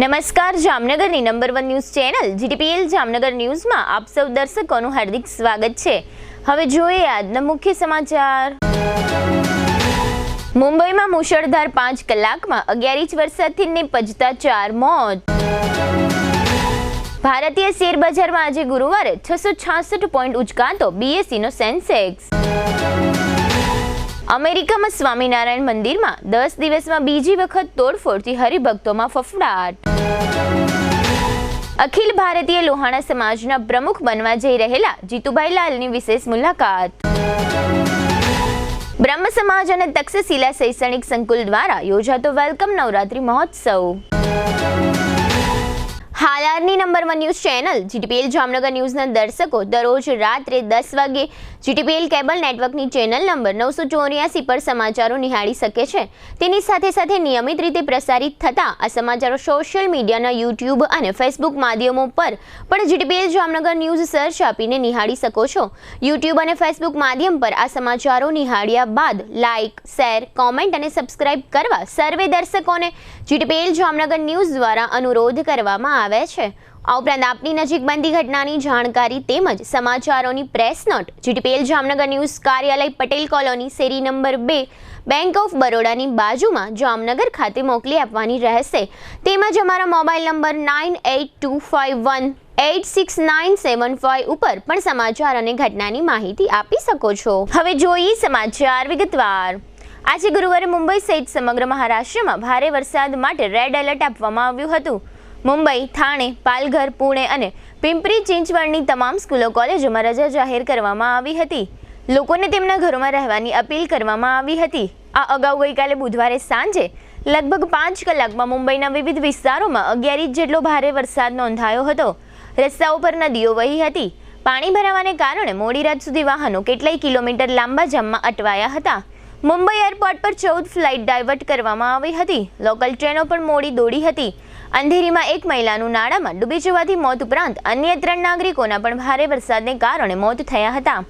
નમસ્કાર, જામનગરની number 1 news channel GTPL Jamnagar ન્યૂઝમાં આપ સૌ દર્શકોનું હાર્દિક સ્વાગત છે। હવે જોઈએ આજના મુખ્ય સમાચાર। મુંબઈમાં મુશળધાર 5 કલાકમાં 11 ઇંચ વરસાદથી નિપજતા 4 મોત। ભારતીય શેર બજારમાં આજે ગુરુવારે 666 પોઈન્ટ ઉંચકાતો બીએસઈનો સેન્સેક્સ। અમેરિકામાં સ્વામિનારાયણ મંદિરમાં 10 દિવસમાં બીજી વખત તોડફોડથી હરિભક્તોમાં ફફડાટ। અખિલ ભારતીય લોહાણા સમાજના પ્રમુખ બનવા જઈ રહેલા જીતુભાઈ લાલની વિશેષ મુલાકાત। બ્રહ્મ સમાજ અને તક્ષશિલા શૈક્ષણિક સંકુલ દ્વારા યોજાતો વેલકમ નવરાત્રી મહોત્સવ। હાલારની number 1 news channel GTPL Jamnagar ન્યૂઝના દર્શકો દરરોજ રાત્રે 10 વાગે જીટીપીએલ કેબલ નેટવર્કની ચેનલ નંબર 984 પર સમાચારો નિહાળી શકે છે। તેની સાથે સાથે નિયમિત રીતે પ્રસારિત થતા આ સમાચારો સોશિયલ મીડિયાના યુટ્યુબ અને ફેસબુક માધ્યમો પર પણ જીટીપીએલ જામનગર ન્યૂઝ સર્ચ આપીને નિહાળી શકો છો। યુટ્યુબ અને ફેસબુક માધ્યમ પર આ સમાચારો નિહાળ્યા બાદ લાઇક, શેર, કોમેન્ટ અને સબસ્ક્રાઇબ કરવા સર્વે દર્શકોને જીટીપીએલ જામનગર ન્યૂઝ દ્વારા અનુરોધ કરવામાં આવે છે। આ ઉપરાંત આપની નજીક બનતી ઘટનાની જાણકારી તેમજ સમાચારોની press note GTPL Jamnagar news કાર્યાલય પટેલ કોલોની શેરી નંબર 2 બેંક ઓફ બરોડાની બાજુમાં જામનગર ખાતે મોકલી આપવાની રહેશે। તેમજ અમારા મોબાઈલ નંબર 9825186975 ઉપર પણ સમાચાર અને ઘટનાની માહિતી આપી શકો છો। હવે જોઈએ સમાચાર વિગતવાર। આજે ગુરુવારે મુંબઈ સહિત સમગ્ર મહારાષ્ટ્રમાં ભારે વરસાદ માટે રેડ એલર્ટ આપવામાં આવ્યું હતું। મુંબઈ, થાણે, પાલઘર, પુણે અને પિંપરી ચિંચવડની તમામ સ્કૂલો કોલેજોમાં રજા જાહેર કરવામાં આવી હતી। લોકોને તેમના ઘરોમાં રહેવાની અપીલ કરવામાં આવી હતી। આ અગાઉ ગઈકાલે બુધવારે સાંજે લગભગ 5 કલાકમાં મુંબઈના વિવિધ વિસ્તારોમાં 11 ઇંચ જેટલો ભારે વરસાદ નોંધાયો હતો। રસ્તાઓ પર નદીઓ વહી હતી। પાણી ભરાવાને કારણે મોડી રાત સુધી વાહનો કેટલાય કિલોમીટર લાંબા જામમાં અટવાયા હતા। મુંબઈ એરપોર્ટ પર 14 ફ્લાઇટ ડાયવર્ટ કરવામાં આવી હતી। લોકલ ટ્રેનો પણ મોડી દોડી હતી। અંધેરીમાં એક મહિલાનું નાળામાં ડૂબી જવાથી મોત ઉપરાંત અન્ય 3 નાગરિકોના પણ ભારે વરસાદને કારણે મોત થયા હતા।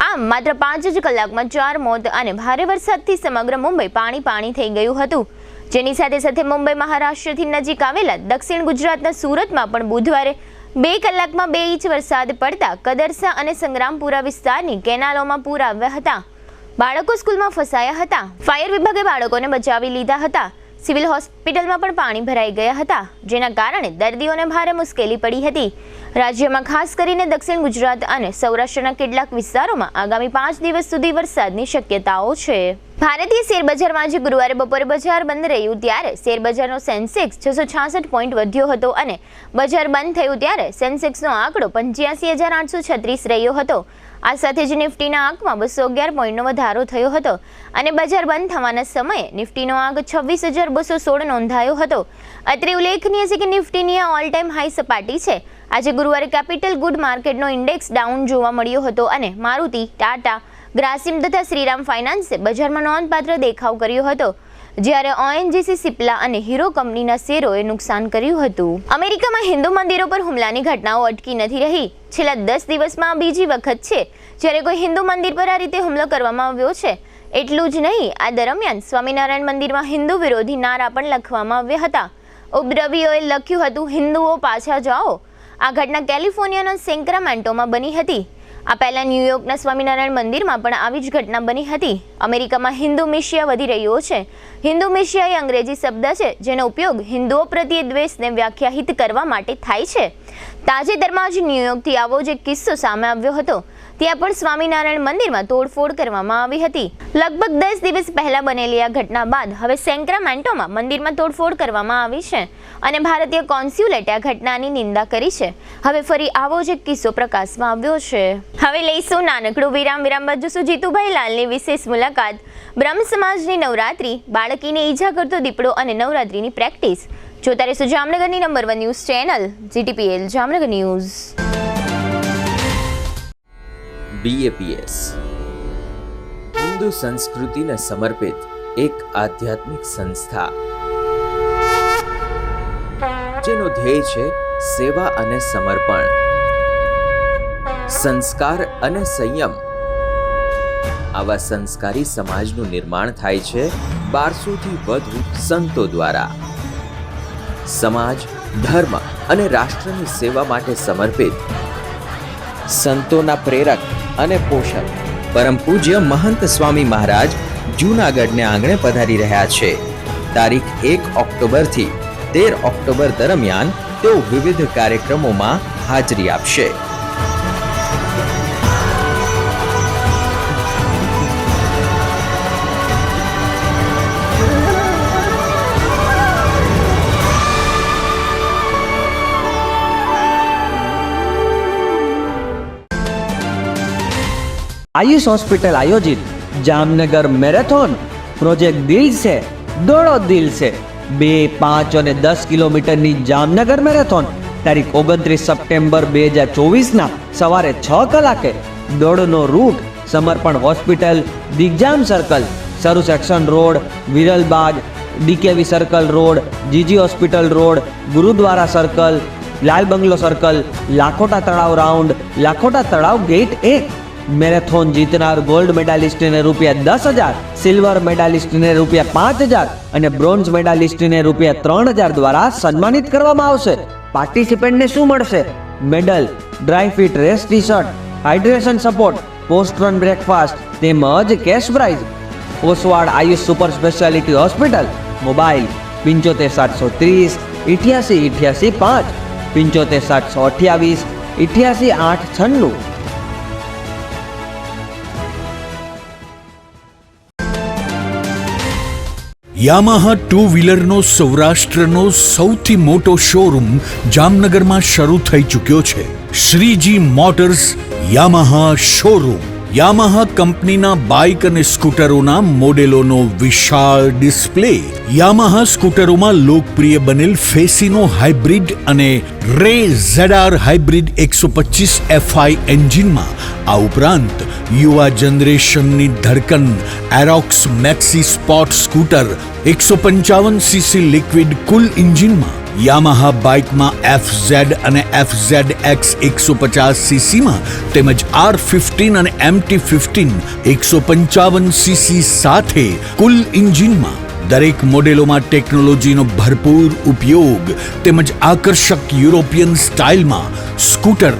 આમ માત્ર 5 જ કલાકમાં 4 મોત અને ભારે વરસાદથી સમગ્ર મુંબઈ પાણી થઈ ગયું હતું। જેની સાથે સાથે મુંબઈ મહારાષ્ટ્રથી નજીક આવેલા દક્ષિણ ગુજરાતના સુરતમાં પણ બુધવારે 2 કલાકમાં 2 ઇંચ વરસાદ પડતા કદરસા અને સંગ્રામપુરા વિસ્તારની કેનાલોમાં પૂર આવ્યા હતા। બાળકો સ્કૂલમાં ફસાયા હતા। ફાયર વિભાગે બાળકોને બચાવી લીધા હતા। સિવિલ હોસ્પિટલમાં પણ પાણી ભરાઈ ગયા હતા, જેના કારણે દર્દીઓને ભારે મુશ્કેલી પડી હતી। રાજ્યમાં ખાસ કરીને દક્ષિણ ગુજરાત અને સૌરાષ્ટ્રના કેટલાક વિસ્તારોમાં આગામી 5 દિવસ સુધી વરસાદની શક્યતાઓ છે। ભારતીય શેરબજારમાં આજે ગુરુવારે બપોરે બજાર બંધ રહ્યું ત્યારે શેરબજારનો સેન્સેક્સ 666 પોઈન્ટ વધ્યો હતો અને બજાર બંધ થયું ત્યારે સેન્સેક્સનો આંકડો 85,836 રહ્યો હતો। આ સાથે જ નિફ્ટીના આંકમાં 211 પોઈન્ટનો વધારો થયો હતો અને બજાર બંધ થવાના સમયે નિફ્ટીનો આંક 26,216 નોંધાયો હતો। અત્રે ઉલ્લેખનીય છે કે નિફ્ટીની આ ઓલ ટાઈમ હાઈ સપાટી છે। આજે ગુરુવારે કેપિટલ ગુડ માર્કેટનો ઇન્ડેક્સ ડાઉન જોવા મળ્યો હતો અને મારુતિ, ટાટા, ગ્રાસિમ તથા શ્રીરામ ફાઇનાન્સે બજારમાં નોંધપાત્ર દેખાવ કર્યો હતો, જ્યારે ઓએનજીસી, સિપ્લા અને હીરો કંપનીના શેરોએ નુકસાન કર્યું હતું। અમેરિકામાં હિન્દુ મંદિરો પર હુમલાની ઘટનાઓ અટકી નથી રહી। છેલ્લા 10 દિવસમાં બીજી વખત છે જ્યારે કોઈ હિન્દુ મંદિર પર આ રીતે હુમલો કરવામાં આવ્યો છે। એટલું જ નહીં, આ દરમિયાન સ્વામિનારાયણ મંદિરમાં હિન્દુ વિરોધી નારા પણ લખવામાં આવ્યા હતા। ઉપદ્રવીઓએ લખ્યું હતું, હિન્દુઓ પાછા જાઓ। આ ઘટના કેલિફોર્નિયાના સેક્રામેન્ટોમાં બની હતી। આ પહેલા ન્યૂયોર્કના સ્વામિનારાયણ મંદિરમાં પણ આવી જ ઘટના બની હતી। અમેરિકામાં હિન્દુ મિશિયા વધી રહ્યો છે। હિન્દુ મિશિયા એ અંગ્રેજી શબ્દ છે જેનો ઉપયોગ હિન્દુઓ પ્રત્યે દ્વેષને વ્યાખ્યાયિત કરવા માટે થાય છે। તાજેતરમાં જ ન્યૂયોર્કથી આવો જ એક કિસ્સો સામે આવ્યો હતો। ત્યાં પણ સ્વામિનારાયણ મંદિરમાં તોડફોડ કરવામાં આવી હતી। લગભગ 10 દિવસ પહેલા બનેલી આ ઘટના બાદ હવે સેક્રામેન્ટોમાં મંદિરમાં તોડફોડ કરવામાં આવી છે અને ભારતીય કોન્સ્યુલેટે આ ઘટનાની નિંદા કરી છે। હવે ફરી આવો જ એક કિસ્સો પ્રકાશમાં આવ્યો છે। હવે લઈશું નાનકડું વિરામ બાદ જોશું જીતુભાઈ લાલની વિશેષ મુલાકાત, બ્રહ્મ સમાજની નવરાત્રી, બાળકીને ઈજા કરતો દીપડો અને નવરાત્રીની પ્રેક્ટિસ। જોતા રહેશું જામનગરની number 1 news channel GTPL Jamnagar news. BAPS Hindu સંસ્કૃતિને સમર્પિત એક આધ્યાત્મિક સંસ્થા જેનો ધ્યેય છે સેવા અને સમર્પણ, સંસ્કાર અને સંયમ। આવા સંસ્કારી સમાજનું નિર્માણ થાય છે 1200 થી વધુ સંતો દ્વારા। સમાજ, ધર્મ અને રાષ્ટ્રની સેવા માટે સમર્પિત સંતોના પ્રેરક અને પોષક પરમ પૂજ્ય મહંત સ્વામી મહારાજ જૂનાગઢને આંગણે પધારી રહ્યા છે. તારીખ 1 ઓક્ટોબરથી 13 ઓક્ટોબર દરમિયાન તેઓ વિવિધ કાર્યક્રમોમાં હાજરી આપશે. आयुष हॉस्पिटल आयोजित जामनगर मैराथन प्रोजेक्ट दिल से दौड़ो दिल से 2, 5 અને 10 કિલોમીટરની જામનગર મેરેથોન તારીખ 29 સપ્ટેમ્બર 2024 ના સવારે 6 કલાકે. દોડનો route Samarpan hospital, Digjam circle, Saru section road, Viralbaug, DKV circle road, GG hospital road, Gurudwara circle, Lal bungalow circle, Lakhota Talav round, Lakhota Talav gate 1. Marathon જીતનાર ગોલ્ડ મેડાલિસ્ટને રૂપિયા 10,000, સિલ્વર મેડાલિસ્ટને રૂપિયા 5,000 અને બ્રોન્ઝ મેડાલિસ્ટને રૂપિયા 3,000 દ્વારા સન્માનિત કરવામાં આવશે. પાર્ટિસિપન્ટને શું મળશે? Medal, dry fit race T shirt, hydration support, post run breakfast તેમજ cash prize. Oswad Ayush super speciality hospital. Mobile 75 730 88 88 5, 75 728 88 896. Yamaha two વ્હીલરનો સૌરાષ્ટ્રનો સૌથી મોટો શોરૂમ જામનગરમાં શરૂ થઈ ચૂક્યો છે. Shreeji motors Yamaha showroom. Yamaha કંપનીના બાઇક અને સ્કૂટરોના મોડેલોનો વિશાળ ડિસ્પ્લે. યામાહા સ્કૂટરોમાં લોકપ્રિય બનેલ ફેસિનો હાઇબ્રિડ અને રે ZR હાઇબ્રિડ 125 FI એન્જિનમાં, આ ઉપરાંત યુવા જનરેશનની ધડકન Aerox maxi sport scooter 155cc liquid cool એન્જિનમાં, યામાહા બાઇકમાં FZ અને FZX 150cc માં તેમજ R15 અને MT15 155cc સાથે કુલ એન્જિનમાં. દરેક મોડેલોમાં ટેકનોલોજીનો ભરપૂર ઉપયોગ તેમજ આકર્ષક યુરોપિયન સ્ટાઇલમાં સ્કૂટર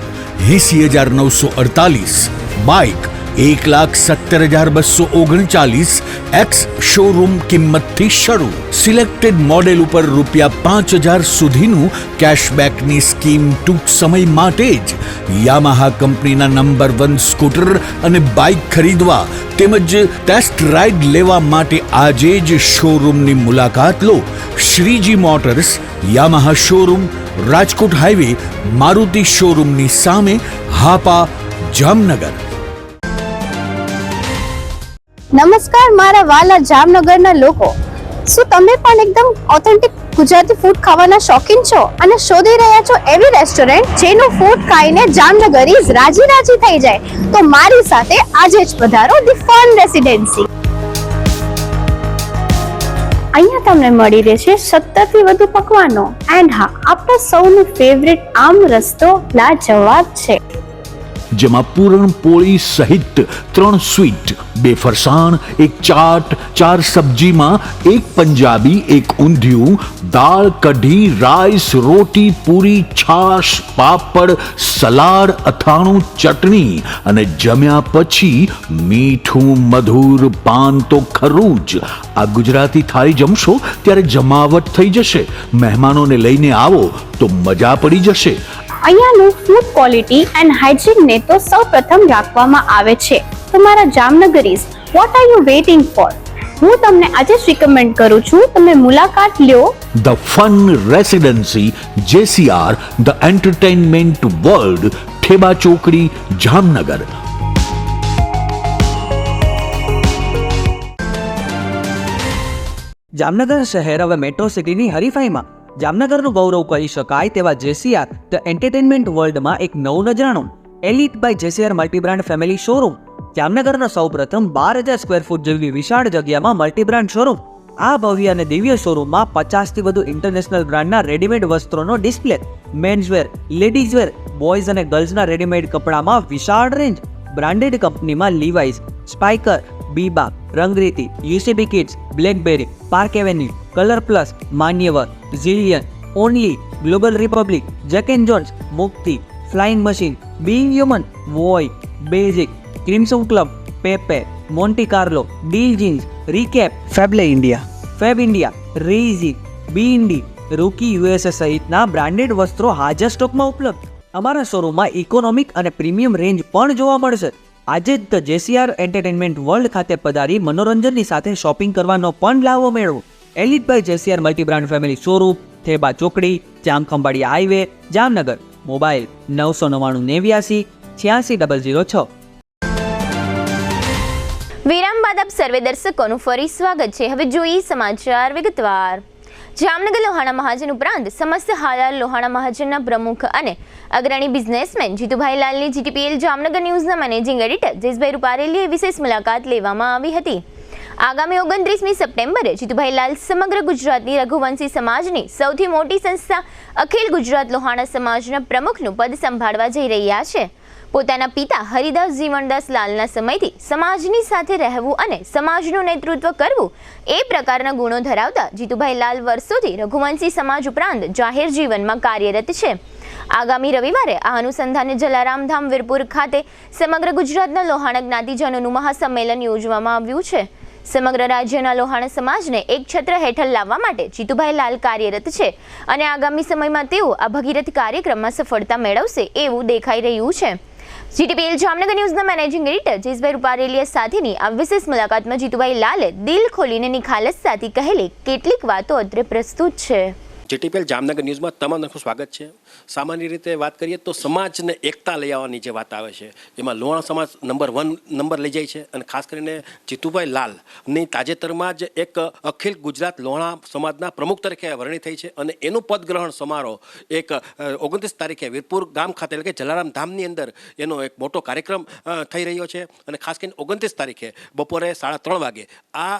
80,948, બાઇક 1,70,239 એક્સ શોરૂમ કિંમતથી શરૂ. સિલેક્ટેડ મોડેલ ઉપર ₹5,000 સુધીનું કેશબેકની સ્કીમ ટૂંક સમય માટે જ. યામાહા કંપનીના નંબર 1 સ્કૂટર અને બાઇક ખરીદવા તેમજ ટેસ્ટ રાઇડ લેવા માટે આજે જ શોરૂમની મુલાકાત લો. Shreeji motors, Yamaha showroom, Rajkot highway, Maruti શોરૂમની સામે, હાપા, જામનગર. નમસ્કાર મારા વાલા જામનગરના લોકો, શું તમે પણ એકદમ ઓથેન્ટિક ગુજરાતી ફૂડ ખાવાના શોખીન છો અને શોધી રહ્યા છો એવી રેસ્ટોરન્ટ જેનું ફૂડ ખાઈને જામનગરીઝ રાજી થઈ જાય? તો મારી સાથે આજે જ પધારો ધી ફન રેસિડેન્સી. અહીંયા તમને મળી રહેશે 70 થી વધુ પકવાનો એન્ડ હા, આપણા સૌનું ફેવરિટ આમ રસ્તો લાજવાબ છે, જેમાં પૂરણપોળી સહિત 3 સ્વીટ, 2 ફરસાણ, 1 ચાટ, 4 સબ્જીમાં 1 પંજાબી, 1 ઊંધિયું, દાળ, કઢી, રાઈસ, રોટી, પૂરી, છાશ, પાપડ, સલાડ, અથાણું, ચટણી અને જમ્યા પછી મીઠું મધુર પાન તો ખરું જ. આ ગુજરાતી થાળી જમશો ત્યારે જમાવટ થઈ જશે. મહેમાનોને લઈને આવો તો મજા પડી જશે. અહીંયાનું ફૂડ ક્વોલિટી એન્ડ હાઇજીન ને તો સૌપ્રથમ રાખવામાં આવે છે. તમારા જામનગરીઝ, what are you waiting for? હું તમને આજે જ રિકમેન્ડ કરું છું, તમે મુલાકાત લ્યો the fun residency, JCR, the entertainment world, Theba ચોકડી, જામનગર. જામનગર શહેર હવે મેટ્રો સિટીની હરીફાઈમાં જામનગરનું ગૌરવ કરી શકાય તેવા JCR ધ એન્ટરટેનમેન્ટ વર્લ્ડમાં એક નવું નજરાણું elite by JCR multibrand family showroom. જામનગરના સૌપ્રથમ 12,000 સ્ક્વેર ફૂટ જેવી વિશાળ જગ્યામાં મલ્ટીબ્રાન્ડ શોરૂમ. આ ભવ્ય અને દિવ્ય શોરૂમમાં 50 થી વધુ ઇન્ટરનેશનલ બ્રાન્ડના રેડીમેડ વસ્ત્રોનો ડિસ્પ્લે, મેન્સવેર, લેડીઝવેર, બોયઝ અને ગર્લ્સના રેડીમેડ કપડામાં વિશાળ રેન્જ, બ્રાન્ડેડ કંપનીમાં Levi's, Spykar, Biba, Rangriti, UCB kids, Blackberry, Park Avenue, Color Plus, Manyavar, Zillian, Only, Global Republic, Jack and Jones, Mukti, Flying Machine, Being Human, Voi, Basic, Crimson Club, Pepe, Monte Carlo, Deal Jeans, Recap, Faballey India, રેઝી, બીઇન્ડી, Rookie USA સહિતના branded વસ્ત્રો હાજર સ્ટોકમાં ઉપલબ્ધ. અમારા શોરૂમમાં economic અને પ્રીમિયમ રેન્જ પણ જોવા મળશે. આજે જ ધ જેસીઆર એન્ટરટેનમેન્ટ વર્લ્ડ ખાતે પધારી મનોરંજનની સાથે શોપિંગ કરવાનો પણ લાવો મેળવો. Elite by જેસીઆર multi brand family showroom, Theba ચોકડી, જામખંભાળિયા હાઈવે, જામનગર. મોબાઈલ 999 86 006. વિરામ બાદ આપ સર્વે દર્શકોનું ફરી સ્વાગત છે. હવે જોઈએ સમાચાર વિગતવાર. જામનગર લોહાણા મહાજન ઉપરાંત સમસ્ત હાલાર લોહાણા મહાજનના પ્રમુખ અને અગ્રણી બિઝનેસમેન જીતુભાઈ લાલની જીટીપીએલ જામનગર ન્યૂઝના મેનેજિંગ એડિટર જયેશભાઈ રૂપારેલીએ વિશેષ મુલાકાત લેવામાં આવી હતી. આગામી 29મી સપ્ટેમ્બરે જીતુભાઈ લાલ સમગ્ર ગુજરાતની રઘુવંશી સમાજની સૌથી મોટી સંસ્થા અખિલ ગુજરાત લોહાણા સમાજના પ્રમુખનું પદ સંભાળવા જઈ રહ્યા છે. પોતાના પિતા હરિદાસ જીવણદાસ લાલના સમયથી સમાજની સાથે રહેવું અને સમાજનું નેતૃત્વ કરવું એ પ્રકારના ગુણો ધરાવતા જીતુભાઈ લાલ વર્ષોથી રઘુવંશી સમાજ ઉપરાંત જાહેર જીવનમાં કાર્યરત છે. આગામી રવિવારે આ અનુસંધાને જલારામ ધામ વીરપુર ખાતે સમગ્ર ગુજરાતના લોહાણા જ્ઞાતિજનોનું મહાસંમેલન યોજવામાં આવ્યું છે. સમગ્ર રાજ્યના લોહાણા સમાજને એક છત્ર હેઠળ લાવવા માટે જીતુભાઈ લાલ કાર્યરત છે અને આગામી સમયમાં તેઓ આ ભગીરથ કાર્યક્રમમાં સફળતા મેળવશે એવું દેખાઈ રહ્યું છે. જીટીપીએલ જામનગર ન્યૂઝના મેનેજિંગ એડિટર જયેશભાઈ રૂપારેલીયા સાથેની આ વિશેષ મુલાકાતમાં જીતુભાઈ લાલે દિલ ખોલીને નિખાલસતાથી કહેલી કેટલીક વાતો અત્રે પ્રસ્તુત છે. જીટીપીએલ જામનગર ન્યૂઝમાં તમારું સ્વાગત છે. સામાન્ય રીતે વાત કરીએ તો સમાજને એકતા લઈ આવવાની જે વાત આવે છે એમાં લોહાણા સમાજ નંબર 1 લઈ જાય છે અને ખાસ કરીને જીતુભાઈ લાલની તાજેતરમાં જ એક અખિલ ગુજરાત લોહાણા સમાજના પ્રમુખ તરીકે વરણી થઈ છે અને એનું પદગ્રહણ સમારોહ એક 29 તારીખે વીરપુર ગામ ખાતે એટલે કે જલારામ ધામની અંદર એનો એક મોટો કાર્યક્રમ થઈ રહ્યો છે અને ખાસ કરીને 29 તારીખે બપોરે 3:30 વાગે આ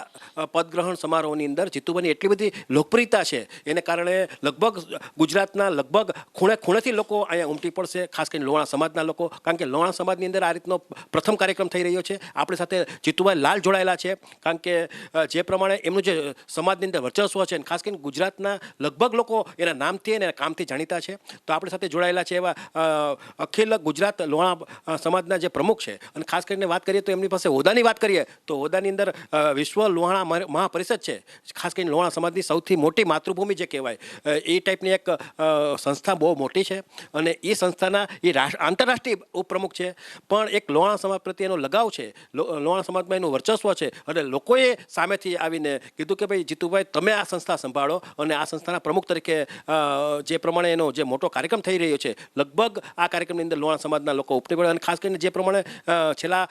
પદગ્રહણ સમારોહની અંદર જીતુભાઈની એટલી બધી લોકપ્રિયતા છે એને કારણે લગભગ ગુજરાતના લગભગ ખૂણેથી લોકો અહીંયા ઉમટી પડશે, ખાસ કરીને લોહાણા સમાજના લોકો, કારણ કે લોહાણા સમાજની અંદર આ રીતનો પ્રથમ કાર્યક્રમ થઈ રહ્યો છે. આપણી સાથે જીતુભાઈ લાલ જોડાયેલા છે કારણ કે જે પ્રમાણે એમનું જે સમાજની અંદર વર્ચસ્વ છે ખાસ કરીને ગુજરાતના લગભગ લોકો એના નામથી અને કામથી જાણીતા છે. તો આપણી સાથે જોડાયેલા છે એવા અખિલ ગુજરાત લોહાણા સમાજના જે પ્રમુખ છે અને ખાસ કરીને વાત કરીએ તો એમની પાસે હોદ્દાની વાત કરીએ તો હોદ્દાની અંદર વિશ્વ લોહાણા મહાપરિષદ છે. ખાસ કરીને લોહાણા સમાજની સૌથી મોટી માતૃભૂમિ જે કહેવાય એ ટાઈપની એક સંસ્થા બહુ મોટી છે અને એ સંસ્થાના એ આંતરરાષ્ટ્રીય ઉપપ્રમુખ છે. પણ એક લોહાણા સમાજ પ્રત્યેનો લગાવ છે, લોહાણા સમાજમાં એનું વર્ચસ્વ છે અને લોકોએ સામેથી આવીને કીધું કે ભાઈ જીતુભાઈ તમે આ સંસ્થા સંભાળો અને આ સંસ્થાના પ્રમુખ તરીકે જે પ્રમાણે એનો જે મોટો કાર્યક્રમ થઈ રહ્યો છે લગભગ આ કાર્યક્રમની અંદર લોહાણા સમાજના લોકો ઉપટી પડે અને ખાસ કરીને જે પ્રમાણે છેલ્લા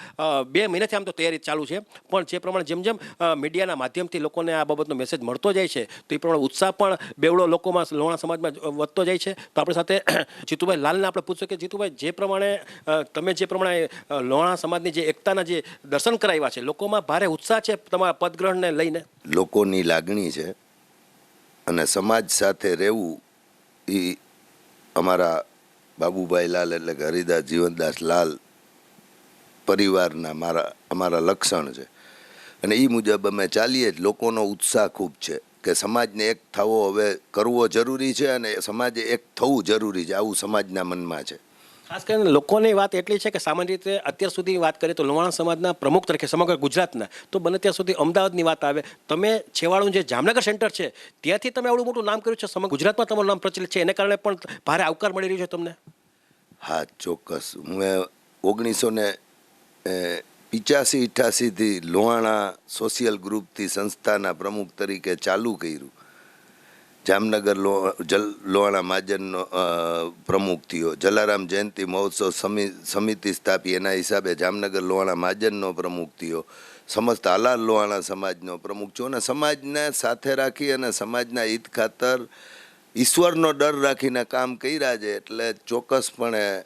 2 મહિનાથી આમ તો તૈયારી ચાલુ છે પણ જે પ્રમાણે જેમ મીડિયાના માધ્યમથી લોકોને આ બાબતનો મેસેજ મળતો જાય છે તો એ પ્રમાણે ઉત્સાહ પણ બેવડો લોકોમાં લોહાણા સમાજમાં વધતો જાય છે. તો આપણી સાથે જીતુભાઈ લાલને આપણે પૂછશું કે જીતુભાઈ જે પ્રમાણે તમે જે પ્રમાણે લોહાણા સમાજની જે એકતાના જે દર્શન કરાવ્યા છે લોકોમાં ભારે ઉત્સાહ છે તમારા પદગ્રહણને લઈને. લોકોની લાગણી છે અને સમાજ સાથે રહેવું એ અમારા બાબુભાઈ લાલ એટલે કે હરિદાસ જીવનદાસ લાલ પરિવારના અમારા લક્ષણ છે અને એ મુજબ અમે ચાલીએ જ. લોકોનો ઉત્સાહ ખૂબ છે કે સમાજને એક થવો હવે કરવો જરૂરી છે અને સમાજે એક થવું જરૂરી છે આવું સમાજના મનમાં છે. ખાસ કરીને લોકોની વાત એટલી છે કે સામાન્ય રીતે અત્યાર સુધી વાત કરીએ તો લોહાણા સમાજના પ્રમુખ તરીકે સમગ્ર ગુજરાતના તો બને ત્યાં સુધી અમદાવાદની વાત આવે તમે છેવાડું જે જામનગર સેન્ટર છે ત્યાંથી તમે આવડું મોટું નામ કર્યું છે, સમગ્ર ગુજરાતમાં તમારું નામ પ્રચલિત છે, એને કારણે પણ ભારે આવકાર મળી રહ્યો છે તમને. હા ચોક્કસ. હું 1985-88થી લોહાણા સોશિયલ ગ્રુપથી સંસ્થાના પ્રમુખ તરીકે ચાલુ કર્યું. જામનગર લોહાણા મહાજનનો પ્રમુખ થયો. જલારામ જયંતિ મહોત્સવ સમિતિ સ્થાપી એના હિસાબે જામનગર લોહાણા મહાજનનો પ્રમુખ થયો. સમસ્ત હાલાર લોહાણા સમાજનો પ્રમુખ છું અને સમાજને સાથે રાખી અને સમાજના હિત ખાતર ઈશ્વરનો ડર રાખીને કામ કર્યા છે એટલે ચોક્કસપણે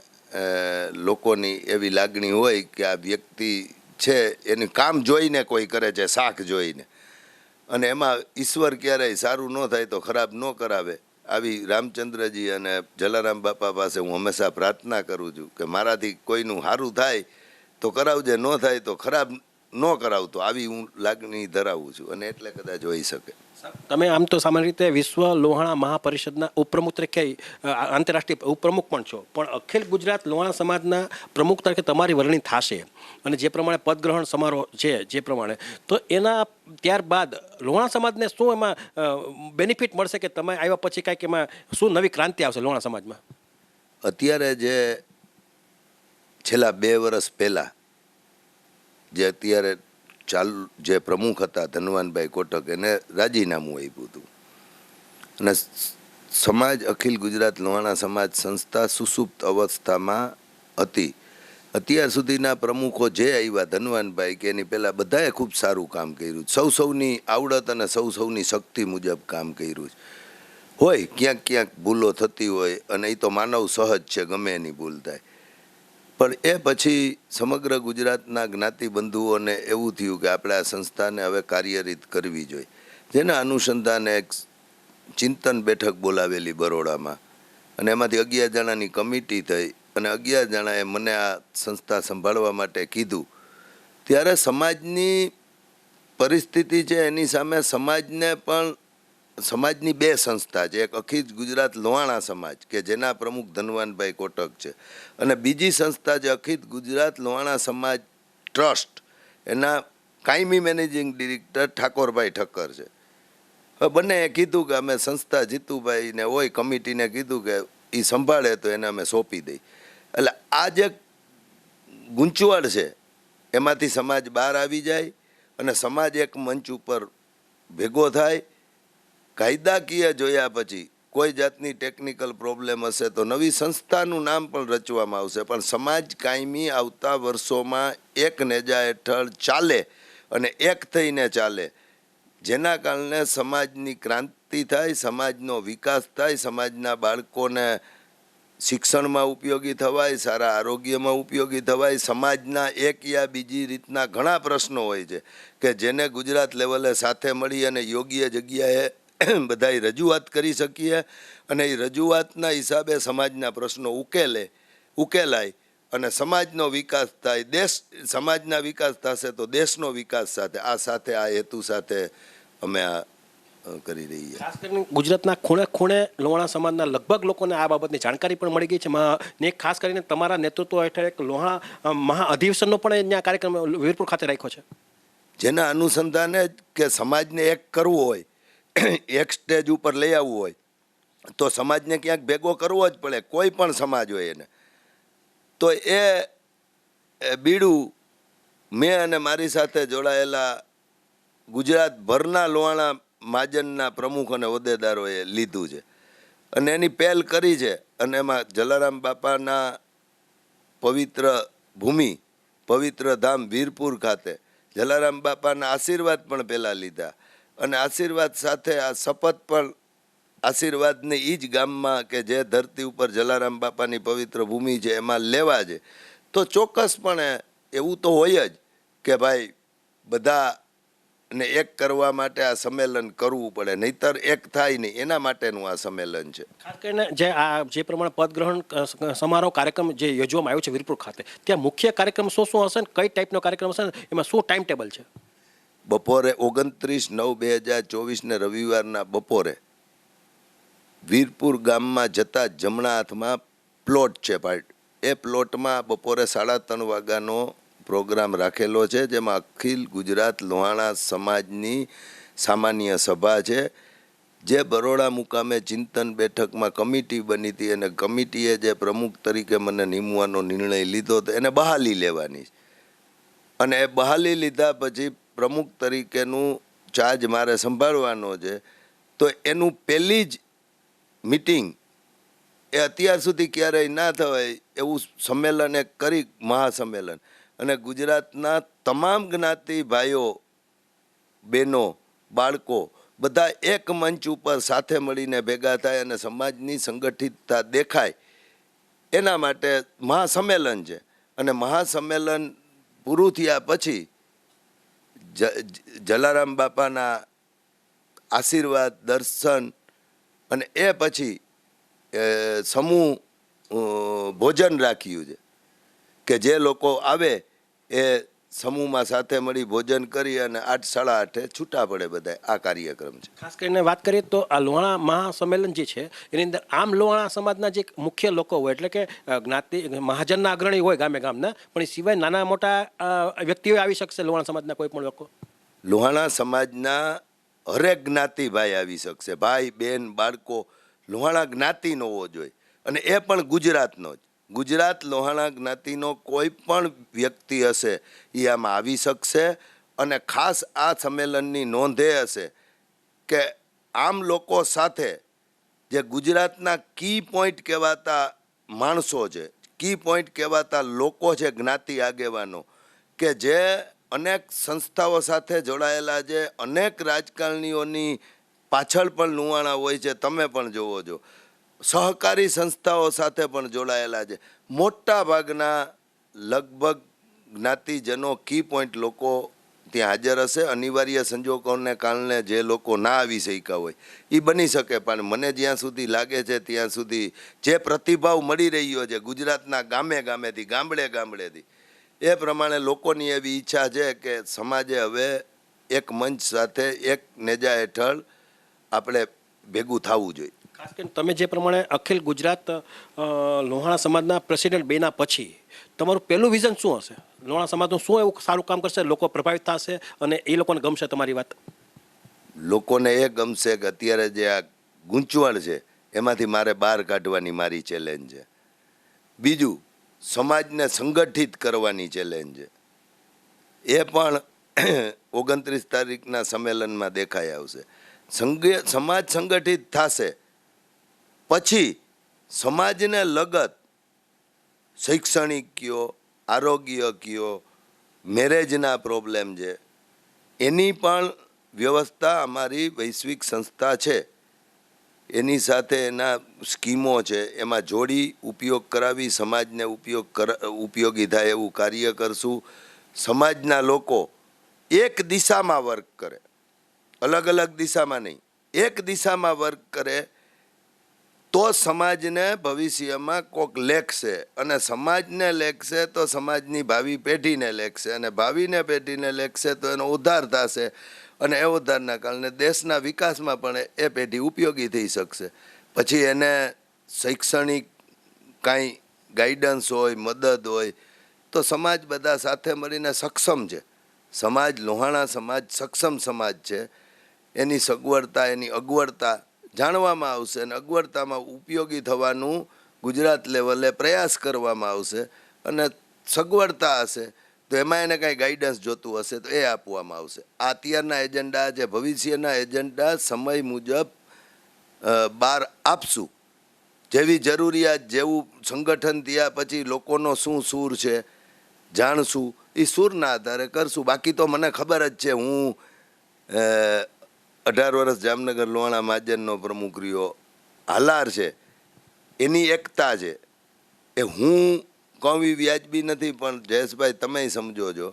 લોકોની એવી લાગણી હોય કે આ વ્યક્તિ છે એનું કામ જોઈને કોઈ કરે છે, શાખ જોઈને, અને એમાં ઈશ્વર ક્યારેય સારું ન થાય તો ખરાબ ન કરાવે આવી રામચંદ્રજી અને જલારામ બાપા પાસે હું હંમેશા પ્રાર્થના કરું છું કે મારાથી કોઈનું સારું થાય તો કરાવજે, ન થાય તો ખરાબ ન કરાવતો, આવી હું લાગણી ધરાવું છું અને એટલે કદાચ હોઈ શકે. તમે આમ તો સામાન્ય રીતે વિશ્વ લોહાણા મહાપરિષદના ઉપપ્રમુખ તરીકે આંતરરાષ્ટ્રીય ઉપપ્રમુખ પણ છો, પણ અખિલ ગુજરાત લોહાણા સમાજના પ્રમુખ તરીકે તમારી વરણી થશે અને જે પ્રમાણે પદગ્રહણ સમારોહ છે જે પ્રમાણે, તો એના ત્યારબાદ લોહાણા સમાજને શું એમાં બેનિફિટ મળશે કે તમે આવ્યા પછી કાંઈક એમાં શું નવી ક્રાંતિ આવશે લોહાણા સમાજમાં? અત્યારે જે છેલ્લા 2 વર્ષ પહેલાં જે અત્યારે ચાલુ જે પ્રમુખ હતા ધનવાનભાઈ કોટક, એને રાજીનામું આપ્યું હતું અને સમાજ અખિલ ગુજરાત લોહાણા સમાજ સંસ્થા સુસુપ્ત અવસ્થામાં હતી. અત્યાર સુધીના પ્રમુખો જે આવ્યા ધનવાનભાઈ કે એની પહેલાં બધાએ ખૂબ સારું કામ કર્યું, સૌની આવડત અને સૌની શક્તિ મુજબ કામ કર્યું હોય. ક્યાંક ભૂલો થતી હોય અને એ તો માનવ સહજ છે, ગમે એની ભૂલ થાય, પણ એ પછી સમગ્ર ગુજરાતના જ્ઞાતિબંધુઓને એવું થયું કે આપણે આ સંસ્થાને હવે કાર્યરત કરવી જોઈએ. જેના અનુસંધાને એક ચિંતન બેઠક બોલાવેલી બરોડામાં અને એમાંથી 11 જણાની કમિટી થઈ અને 11 જણાએ મને આ સંસ્થા સંભાળવા માટે કીધું. ત્યારે સમાજની પરિસ્થિતિ છે એની સામે સમાજની 2 સંસ્થા છે, એક અખિલ ગુજરાત લોહાણા સમાજ કે જેના પ્રમુખ ધનવાનભાઈ કોટક છે અને બીજી સંસ્થા છે અખિલ ગુજરાત લોહાણા સમાજ ટ્રસ્ટ, એના કાયમી મેનેજિંગ ડિરેક્ટર ઠાકોરભાઈ ઠક્કર છે. હવે બંનેએ કીધું કે અમે સંસ્થા જીતુભાઈને હોય કમિટીને કીધું કે એ સંભાળે તો એને અમે સોંપી દઈ. એટલે આ જે ગૂંચવણ છે એમાંથી સમાજ બહાર આવી જાય અને સમાજ એક મંચ ઉપર ભેગો થાય. કાયદાકીય જોયા પછી કોઈ જાતની ટેકનિકલ પ્રોબ્લેમ હશે તો નવી સંસ્થાનું નામ પણ રચવામાં આવશે, પણ સમાજ કાયમી આવતા વર્ષોમાં એક નેજા હેઠળ ચાલે અને એક થઈને ચાલે, જેના કારણે સમાજની ક્રાંતિ થાય, સમાજનો વિકાસ થાય, સમાજના બાળકોને શિક્ષણમાં ઉપયોગી થવાય, સારા આરોગ્યમાં ઉપયોગી થવાય. સમાજના એક યા બીજી રીતના ઘણા પ્રશ્નો હોય છે કે જેને ગુજરાત લેવલે સાથે મળી અને યોગ્ય જગ્યાએ બધાય રજૂઆત કરી શકીએ અને એ રજૂઆતના હિસાબે સમાજના પ્રશ્નો ઉકેલાય અને સમાજનો વિકાસ થાય. સમાજના વિકાસ થશે તો દેશનો વિકાસ સાથે આ હેતુ સાથે અમે આ કરી રહી. ખાસ કરીને ગુજરાતના ખૂણે ખૂણે લોહાણા સમાજના લગભગ લોકોને આ બાબતની જાણકારી પણ મળી ગઈ છે ને ખાસ કરીને તમારા નેતૃત્વ હેઠળ એક લોહાણા મહા અધિવેશનનો પણ અહીંયા કાર્યક્રમ વીરપુર ખાતે રાખ્યો છે, જેના અનુસંધાને કે સમાજને એક કરવો હોય, એક સ્ટેજ ઉપર લઈ આવવું હોય તો સમાજને ક્યાંક ભેગો કરવો જ પડે, કોઈ પણ સમાજ હોય એને. તો એ બીડું મેં અને મારી સાથે જોડાયેલા ગુજરાતભરના લોહાણા મહાજનના પ્રમુખ અને હોદ્દેદારોએ લીધું છે અને એની પહેલ કરી છે. અને એમાં જલારામ બાપાના પવિત્ર ભૂમિ, પવિત્ર ધામ વીરપુર ખાતે જલારામ બાપાના આશીર્વાદ પણ પહેલાં લીધા અને આશીર્વાદ સાથે આ શપથ પણ આશીર્વાદને એ જ ગામમાં કે જે ધરતી ઉપર જલારામ બાપાની પવિત્ર ભૂમિ છે એમાં લેવા છે. તો ચોક્કસપણે એવું તો હોય જ કે ભાઈ બધાને એક કરવા માટે આ સંમેલન કરવું પડે, નહીતર એક થાય નહીં, એના માટેનું આ સંમેલન છે. ખાસ કરીને જે પ્રમાણે પદગ્રહણ સમારોહ કાર્યક્રમ જે યોજવામાં આવ્યો છે વીરપુર ખાતે, ત્યાં મુખ્ય કાર્યક્રમ શું હશે ને કઈ ટાઈપનો કાર્યક્રમ હશે ને એમાં શું ટાઈમ ટેબલ છે? બપોરે 29/9/2024 રવિવારના બપોરે વીરપુર ગામમાં જતા જમણા હાથમાં પ્લોટ છે, એ પ્લોટમાં બપોરે 3:30 વાગ્યાનો પ્રોગ્રામ રાખેલો છે, જેમાં અખિલ ગુજરાત લોહાણા સમાજની સામાન્ય સભા છે, જે બરોડા મુકામે ચિંતન બેઠકમાં કમિટી બની હતી અને કમિટીએ જે પ્રમુખ તરીકે મને નિમવાનો નિર્ણય લીધો હતો એને બહાલી લેવાની અને એ બહાલી લીધા પછી પ્રમુખ તરીકેનું ચાર્જ મારે સંભાળવાનો છે. તો એનું પહેલી જ મીટિંગ એ અત્યાર સુધી ક્યારેય ના થવાય એવું સંમેલન એક કરી, મહાસંમેલન, અને ગુજરાતના તમામ જ્ઞાતિ ભાઈઓ બહેનો બાળકો બધા એક મંચ ઉપર સાથે મળીને ભેગા થાય અને સમાજની સંગઠિતતા દેખાય એના માટે મહાસંમેલન છે. અને મહાસંમેલન પૂરું થયા પછી જલારામ બાપાના આશીર્વાદ દર્શન અને એ પછી સમૂહ ભોજન રાખ્યું છે કે જે લોકો આવે એ સમૂહમાં સાથે મળી ભોજન કરી અને 8 સાડા 8 છૂટા પડે બધા. આ કાર્યક્રમ છે. ખાસ કરીને વાત કરીએ તો આ લોહાણા મહાસંમેલન જે છે એની અંદર આમ લોહાણા સમાજના જે મુખ્ય લોકો હોય એટલે કે જ્ઞાતિ મહાજનના અગ્રણી હોય ગામે ગામના, પણ એ સિવાય નાના મોટા વ્યક્તિઓ આવી શકશે લોહાણા સમાજના કોઈ પણ લોકો? લોહાણા સમાજના હરેક જ્ઞાતિભાઈ આવી શકશે. ભાઈ બહેન બાળકો લોહાણા જ્ઞાતિનો હોવો જોઈએ, અને એ પણ ગુજરાતનો જ. ગુજરાત લોહાણા જ્ઞાતિનો કોઈ પણ વ્યક્તિ હશે એ આમાં આવી શકશે. અને ખાસ આ સંમેલનની નોંધ એ હશે કે આમ લોકો સાથે જે ગુજરાતના કી પોઈન્ટ કહેવાતા માણસો છે, કી પોઈન્ટ કહેવાતા લોકો છે, જ્ઞાતિ આગેવાનો કે જે અનેક સંસ્થાઓ સાથે જોડાયેલા છે, અનેક રાજકારણીઓની પાછળ પણ લુહાણા હોય છે, તમે પણ જોવો છો. સહકારી સંસ્થાઓ સાથે પણ જોડાયેલા છે. મોટા ભાગના લગભગ જ્ઞાતિજનો કી પોઈન્ટ લોકો ત્યાં હાજર હશે. અનિવાર્ય સંજોગોને કારણે જે લોકો ના આવી શક્યા હોય એ બની શકે, પણ મને જ્યાં સુધી લાગે છે ત્યાં સુધી જે પ્રતિભાવ મળી રહ્યો છે ગુજરાતના ગામે ગામેથી ગામડેથી, એ પ્રમાણે લોકોની એવી ઈચ્છા છે કે સમાજે હવે એક મંચ સાથે એક નેજા હેઠળ આપણે ભેગું થવું જોઈએ. ખાસ કરીને તમે જે પ્રમાણે અખિલ ગુજરાત લોહાણા સમાજના પ્રેસિડેન્ટ બેના પછી તમારું પહેલું વિઝન શું હશે? લોહાણા સમાજનું શું એવું સારું કામ કરશે, લોકો પ્રભાવિત થશે અને એ લોકોને ગમશે તમારી વાત? લોકોને એ ગમશે કે અત્યારે જે આ ગૂંચવણ છે એમાંથી મારે બહાર કાઢવાની મારી ચેલેન્જ છે. બીજું, સમાજને સંગઠિત કરવાની ચેલેન્જ છે. એ પણ 29 તારીખના સંમેલનમાં દેખાઈ આવશે. સમાજ સંગઠિત થશે પછી સમાજને લગત શૈક્ષણિક કયો, આરોગ્ય કયો, મેરેજના પ્રોબ્લેમ છે, એની પણ વ્યવસ્થા અમારી વૈશ્વિક સંસ્થા છે એની સાથે એના સ્કીમો છે એમાં જોડી ઉપયોગ કરાવી સમાજને ઉપયોગી થાય એવું કાર્ય કરશું. સમાજના લોકો એક દિશામાં વર્ક કરે, અલગ અલગ દિશામાં નહીં, એક દિશામાં વર્ક કરે તો સમાજને ભવિષ્યમાં કોક લેખશે, અને સમાજને લેખશે તો સમાજની ભાવિ પેઢીને લેખશે, અને ભાવિને પેઢીને લેખશે તો એનો ઉદ્ધાર થશે, અને એ ઉદ્ધારના કારણે દેશના વિકાસમાં પણ એ પેઢી ઉપયોગી થઈ શકશે. પછી એને શૈક્ષણિક કાંઈ ગાઈડન્સ હોય, મદદ હોય તો સમાજ બધા સાથે મળીને સક્ષમ છે. સમાજ લોહાણા સમાજ સક્ષમ સમાજ છે. એની સગવડતા, એની અગવડતા જાણવામાં આવશે, અને અગવડતામાં ઉપયોગી થવાનું ગુજરાત લેવલે પ્રયાસ કરવામાં આવશે. અને સગવડતા હશે તો એમાં એને કાંઈ ગાઈડન્સ જોતું હશે તો એ આપવામાં આવશે. આ અત્યારના એજન્ડા છે. ભવિષ્યના એજન્ડા સમય મુજબ બહાર આપશું. જેવી જરૂરિયાત, જેવું સંગઠન થયા પછી લોકોનો શું સૂર છે જાણશું, એ સૂરના આધારે કરશું. બાકી તો મને ખબર જ છે, હું 18 વર્ષ જામનગર લોહાણા મહાજનનો પ્રમુખ રહ્યો. હાલાર છે એની એકતા છે એ હું કહું વ્યાજબી નથી, પણ જયેશભાઈ તમે સમજો છો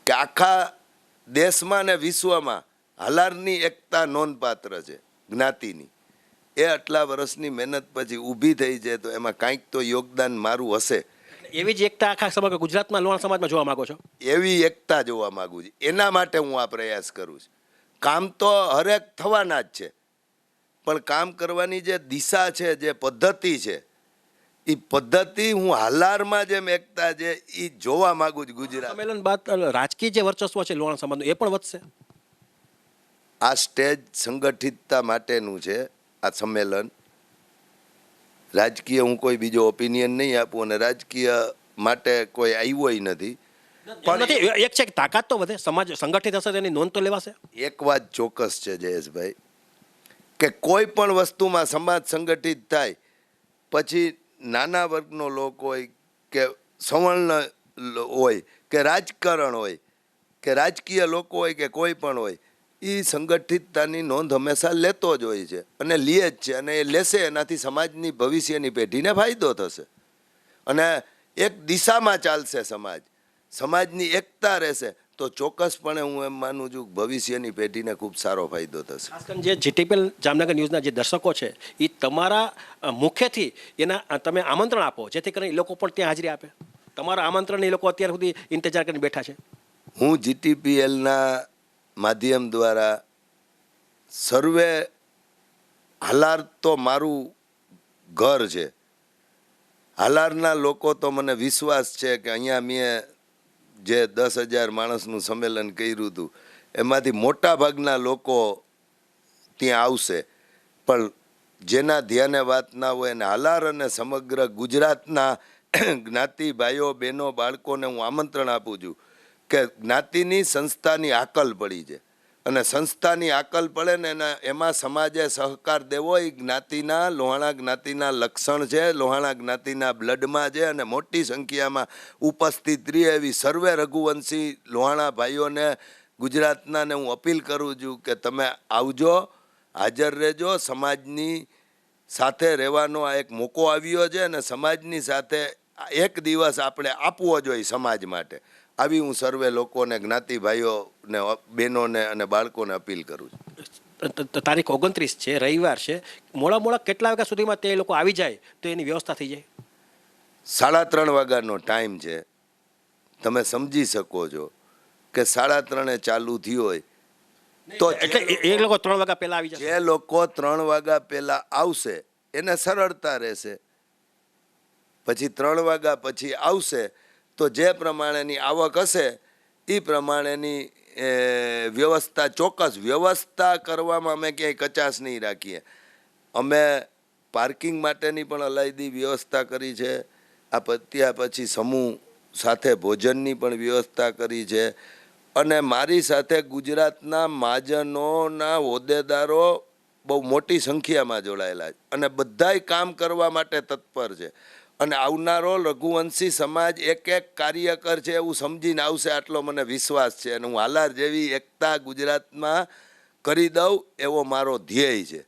કે આખા દેશમાં ને વિશ્વમાં હાલારની એકતા નોંધપાત્ર છે જ્ઞાતિની. એ આટલા વર્ષની મહેનત પછી ઊભી થઈ છે તો એમાં કાંઈક તો યોગદાન મારું હશે. એવી જ એકતા આખા સમગ્ર ગુજરાતમાં લોહાણા સમાજમાં જોવા માંગો છો? એવી એકતા જોવા માગું છું. એના માટે હું આ પ્રયાસ કરું છું. કામ તો હરેક થવાના જ છે, પણ કામ કરવાની જે દિશા છે, જે પદ્ધતિ છે, એ પદ્ધતિ હું હાલારમાં જેમ એકતા છે એ જોવા માંગુ છું ગુજરાત. સંમેલન બાદ રાજકીય જે વર્ચસ્વ છે લોહાણા સમાજનું એ પણ વધશે? આ સ્ટેજ સંગઠિતતા માટેનું છે આ સંમેલન. રાજકીય હું કોઈ બીજો ઓપિનિયન નહીં આપું, અને રાજકીય માટે કોઈ આવ્યોય નથી. પણ એક છે કે તાકાત તો વધે, સમાજ સંગઠિત હશે તેની નોંધ તો લેવાશે. એક વાત ચોક્કસ છે જયેશભાઈ કે કોઈ પણ વસ્તુમાં સમાજ સંગઠિત થાય પછી નાના વર્ગનો લોક હોય કે સવર્ણ હોય કે રાજકારણ હોય કે રાજકીય લોકો હોય કે કોઈ પણ હોય, એ સંગઠિતતાની નોંધ હંમેશા લેતો જ હોય છે અને લે જ છે, અને એ લેશે. એનાથી સમાજની ભવિષ્યની પેઢીને ફાયદો થશે અને એક દિશામાં ચાલશે સમાજ. સમાજની એકતા રહેશે તો ચોક્કસપણે હું એમ માનું છું ભવિષ્યની પેઢીને ખૂબ સારો ફાયદો થશે. ખાસ કરીને જે જીટીપીએલ જામનગર ન્યૂઝના જે દર્શકો છે એ તમારા મુખ્યથી એના તમે આમંત્રણ આપો જેથી કરીને એ લોકો પણ ત્યાં હાજરી આપે. તમારા આમંત્રણ એ લોકો અત્યાર સુધી ઇંતજાર કરીને બેઠા છે? હું જીટીપીએલના માધ્યમ દ્વારા સર્વે હાલાર તો મારું ઘર છે. હાલારના લોકો તો મને વિશ્વાસ છે કે અહીંયા મેં જે 10,000 માણસનું સંમેલન કર્યું હતું એમાંથી મોટા ભાગના લોકો ત્યાં આવશે, પણ જેના ધ્યાને વાત ના હોય અને હાલાર અને સમગ્ર ગુજરાતના જ્ઞાતિ ભાઈઓ બહેનો બાળકોને હું આમંત્રણ આપું છું કે જ્ઞાતિની સંસ્થાની આકલ પડી છે અને સંસ્થાની આકલ પડે ને એમાં સમાજે સહકાર દેવો એ જ્ઞાતિના લોહાણા જ્ઞાતિના લક્ષણ છે, લોહાણા જ્ઞાતિના બ્લડમાં છે અને મોટી સંખ્યામાં ઉપસ્થિત રહે એવી સર્વે રઘુવંશી લોહાણા ભાઈઓને ગુજરાતનાને હું અપીલ કરું છું કે તમે આવજો, હાજર રહેજો. સમાજની સાથે રહેવાનો આ એક મોકો આવ્યો છે અને સમાજની સાથે એક દિવસ આપણે આપવો જોઈએ સમાજ માટે. આવી હું સર્વે લોકોને, જ્ઞાતિ ભાઈઓને, બહેનોને અને બાળકોને અપીલ કરું છું. તારીખ 29 છે, રવિવાર છે. મોડા કેટલા વાગ્યા સુધીમાં તે લોકો આવી જાય તો એની વ્યવસ્થા થઈ જાય? 3:30 વાગ્યાનો ટાઈમ છે. તમે સમજી શકો છો કે 3:30 ચાલુ થયું હોય તો એટલે એ લોકો 3 વાગ્યા પહેલા આવી જશે. જે લોકો 3 વાગ્યા પહેલા આવશે એને સરળતા રહેશે. પછી 3 વાગ્યા પછી આવશે તો જે પ્રમાણેની આવક હશે એ પ્રમાણેની વ્યવસ્થા, ચોક્કસ વ્યવસ્થા કરવામાં અમે ક્યાંય કચાશ નહીં રાખીએ. અમે પાર્કિંગ માટેની પણ અલાયદી વ્યવસ્થા કરી છે. આ પત્યા પછી સમૂહ સાથે ભોજનની પણ વ્યવસ્થા કરી છે અને મારી સાથે ગુજરાતના મહાજનોના હોદ્દેદારો બહુ મોટી સંખ્યામાં જોડાયેલા છે અને બધાય કામ કરવા માટે તત્પર છે અને આવનારો રઘુવંશી સમાજ એક કાર્યકર છે એવું સમજીને આવશે, આટલો મને વિશ્વાસ છે અને હું હાલાર જેવી એકતા ગુજરાતમાં કરી દઉં એવો મારો ધ્યેય છે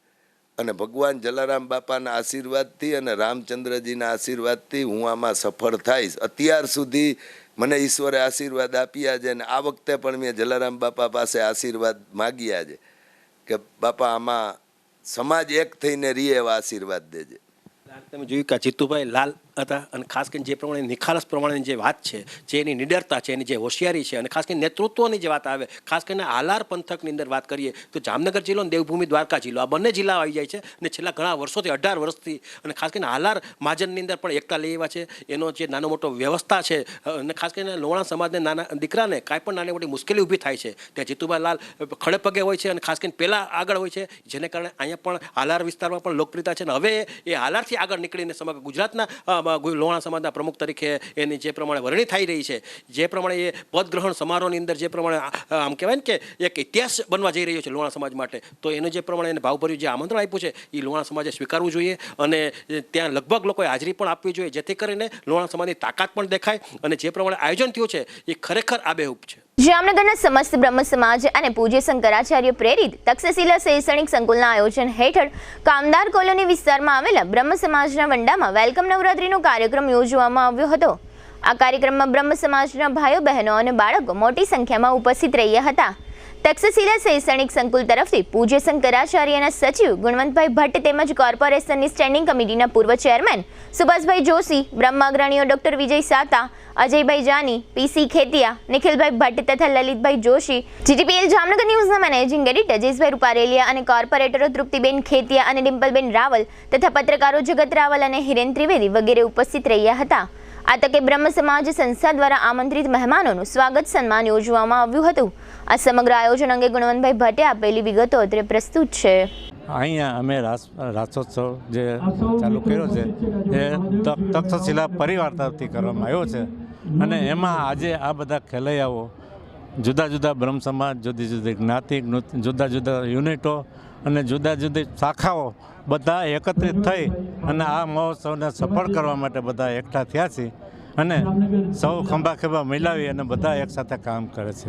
અને ભગવાન જલારામ બાપાના આશીર્વાદથી અને રામચંદ્રજીના આશીર્વાદથી હું આમાં સફળ થઈશ. અત્યાર સુધી મને ઈશ્વરે આશીર્વાદ આપ્યા છે અને આ વખતે પણ મેં જલારામ બાપા પાસે આશીર્વાદ માગ્યા છે કે બાપા આમાં સમાજ એક થઈને રીએ એવા આશીર્વાદ દેજે. તમે જોયું કે જીતુભાઈ લાલ હતા અને ખાસ કરીને જે પ્રમાણે નિખાલસ પ્રમાણેની જે વાત છે, જે એની નિડરતા છે, એની જે હોશિયારી છે અને ખાસ કરીને નેતૃત્વની જે વાત આવે, ખાસ કરીને હાલાર પંથકની અંદર વાત કરીએ તો જામનગર જિલ્લો અને દેવભૂમિ દ્વારકા જિલ્લો આ બંને જિલ્લા આવી જાય છે અને છેલ્લા ઘણા વર્ષોથી 18 વર્ષથી અને ખાસ કરીને હાલાર મહાજનની અંદર પણ એકતા લઈ આવ્યા છે. એનો જે નાનો મોટો વ્યવસ્થા છે અને ખાસ કરીને લોહાણા સમાજને નાના દીકરાને કાંઈ પણ નાની મોટી મુશ્કેલી ઊભી થાય છે ત્યાં જીતુભાઈ લાલ ખડે પગે હોય છે અને ખાસ કરીને પહેલાં આગળ હોય છે, જેને કારણે અહીંયા પણ હાલાર વિસ્તારમાં પણ લોકપ્રિયતા છે અને હવે એ હાલારથી આગળ નીકળીને સમગ્ર ગુજરાતના લોહાણા સમાજના પ્રમુખ તરીકે એની જે પ્રમાણે વરણી થઈ રહી છે, જે પ્રમાણે એ પદગ્રહણ સમારોહની અંદર જે પ્રમાણે આમ કહેવાય ને કે એક ઇતિહાસ બનવા જઈ રહ્યો છે લોહાણા સમાજ માટે, તો એનું જે પ્રમાણે એને ભાવભર્યું જે આમંત્રણ આપ્યું છે એ લોહાણા સમાજે સ્વીકારવું જોઈએ અને ત્યાં લગભગ લોકોએ હાજરી પણ આપવી જોઈએ, જેથી કરીને લોહાણા સમાજની તાકાત પણ દેખાય અને જે પ્રમાણે આયોજન થયું છે એ ખરેખર આબેહૂબ છે. જામનગરના સમસ્ત બ્રહ્મ સમાજ અને પૂજ્ય શંકરાચાર્ય પ્રેરિત તક્ષશિલા શૈક્ષણિક સંકુલના આયોજન હેઠળ કામદાર કોલોની વિસ્તારમાં આવેલા બ્રહ્મ સમાજના વંડામાં વેલકમ નવરાત્રીનો કાર્યક્રમ યોજવામાં આવ્યો હતો. આ કાર્યક્રમમાં બ્રહ્મ સમાજના ભાઈઓ બહેનો અને બાળકો મોટી સંખ્યામાં ઉપસ્થિત રહ્યા હતા. તક્ષશિલા શૈક્ષણિક સંકુલ તરફથી પૂજ્ય શંકરાચાર્યના સચિવ ગુણવંતભાઈ ભટ્ટ તેમજ કોર્પોરેશનની સ્ટેન્ડિંગ કમિટીના પૂર્વ ચેરમેન સુભાષભાઈ જોશી, બ્રહ્મ અગ્રણીઓ ડોક્ટર વિજય સાતા, અજયભાઈ જાની, પીસી ખેતિયા, નિખિલભાઈ ભટ્ટ તથા લલિતભાઈ જોશી, જીટીપીએલ જામનગર ન્યૂઝના મેનેજિંગ એડિટર જયેશભાઈ રૂપારેલિયા અને કોર્પોરેટરો તૃપ્તિબેન ખેતિયા અને ડિમ્પલબેન રાવલ તથા પત્રકારો જગત રાવલ અને હિરેન ત્રિવેદી વગેરે ઉપસ્થિત રહ્યા હતા. આ તકે બ્રહ્મ સમાજ સંસ્થા દ્વારા આમંત્રિત મહેમાનોનું સ્વાગત સન્માન યોજવામાં આવ્યું હતું. આ સમગ્ર આયોજન અંગે ગુણવંતભાઈ ભટ્ટે આપેલી વિગતો અત્રે પ્રસ્તુત છે. અહીંયા અમે રાસોત્સવ જે ચાલુ કર્યો છે એ તક્ષશિલા પરિવાર તરફથી કરવામાં આવ્યો છે અને એમાં આજે આ બધા ખેલૈયાઓ, જુદા જુદા બ્રહ્મ સમાજ, જુદી જુદી જ્ઞાતિ, જુદા જુદા યુનિટો અને જુદા જુદી શાખાઓ બધા એકત્રિત થઈ અને આ મહોત્સવને સફળ કરવા માટે બધા એકઠા થયા છે અને સૌ ખંભા ખંભા મિલાવી અને બધા એકસાથે કામ કરે છે.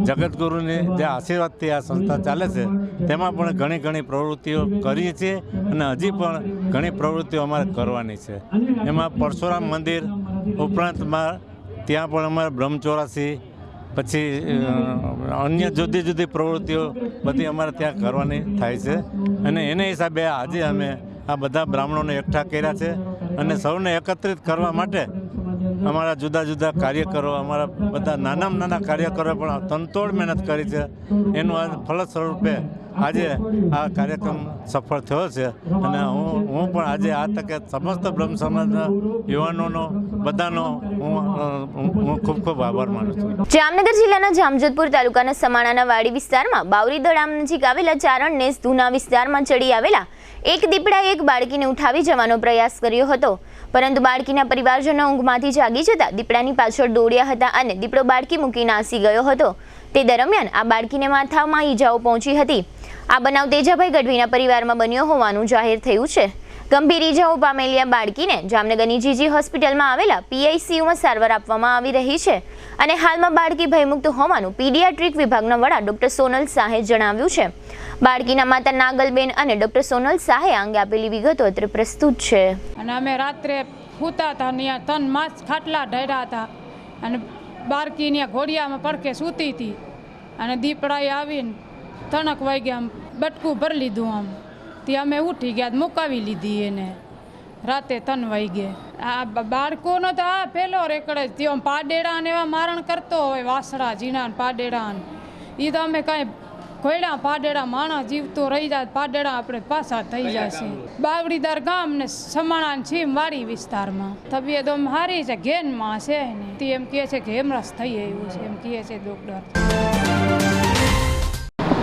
જગતગુરુની જે આશીર્વાદથી આ સંસ્થા ચાલે છે તેમાં પણ ઘણી પ્રવૃત્તિઓ કરીએ છીએ અને હજી પણ ઘણી પ્રવૃત્તિઓ અમારે કરવાની છે. એમાં પરશુરામ મંદિર ઉપરાંતમાં ત્યાં પણ અમારે બ્રહ્મચોરાસી, પછી અન્ય જુદી જુદી પ્રવૃત્તિઓ બધી અમારે ત્યાં કરવાની થાય છે અને એને હિસાબે આજે અમે આ બધા બ્રાહ્મણોને એકઠા કર્યા છે અને સૌને એકત્રિત કરવા માટે અમારા જુદા જુદા કાર્યકરો, અમારા બધા નાનામાં નાના કાર્યકરોએ પણ તનતોડ મહેનત કરી છે. એનું આ ફળ સ્વરૂપે આજે આ કાર્યક્રમ સફળ થયો છે. અને હું પણ આજે આ તકે સમસ્ત બ્રહ્મ સમાજના યુવાનોનો બધાનો હું ખૂબ ખૂબ આભાર માનું છું. જામનગર જિલ્લાના જામજોધપુર તાલુકાના સમાણાના વાડી વિસ્તારમાં બાવરી દડામ નજીક આવેલા ચારણને ધૂના વિસ્તારમાં ચડી આવેલા એક દીપડાએ એક બાળકીને ઉઠાવી જવાનો પ્રયાસ કર્યો હતો, પરંતુ બાળકીના પરિવારજનો ઊંઘમાંથી જાગી જતા દીપડાની પાછળ દોડ્યા હતા અને દીપડો બાળકી મૂકી નાસી ગયો હતો. તે દરમિયાન આ બાળકીને માથામાં ઈજાઓ પહોંચી હતી. આ બનાવ તેજાભાઈ ગઢવીના પરિવારમાં બન્યો હોવાનું જાહેર થયું છે. ગંભીર ઈજાઓ પામેલી આ બાળકીને જામનગરની જીજી હોસ્પિટલમાં આવેલા PICUમાં સારવાર આપવામાં આવી રહી છે અને હાલમાં બાળકી ભયમુક્ત હોવાનું પીડિયાટ્રિક વિભાગના વડા ડોક્ટર સોનલ શાહે જણાવ્યું છે. બાળકીના માતા નાગલબેન અને ડોક્ટર સોનલ શાહે અંગે આપેલી વિગતો અત્રે પ્રસ્તુત છે. અને અમે રાત્રે સૂતા હતા, ત્યાં 3 માસ ખાટલા ઢળ્યા હતા અને બાળકી ત્યાં ઘોડિયામાં પડકે સૂતી હતી અને દીપડાએ આવીને તણક વાગ્યા આમ બટકું ભરી લીધું. આમ તે અમે ઉઠી ગયા, મુકાવી લીધી એને રાતે 3 વાગે. આ બાળકોનો તો આ પહેલો રેકડે જ થયો. પાડેડા ને એવા મારણ કરતો હોય, વાસડા ઝીણા પાડેડા એ તો અમે કાંઈ ઘોડ્યા પાડેડા માણસ જીવતો રહી જાય, પાડેડા આપણે પાછા થઈ જશે. બાવડીદાર ગામ ને સમાણા છીમ વાડી વિસ્તારમાં તબિયત આમ સારી છે, ઘેનમાં છે ને તે એમ કહે છે કે હેમરસ થઈ આવ્યું છે, એમ કહે છે ડૉક્ટર.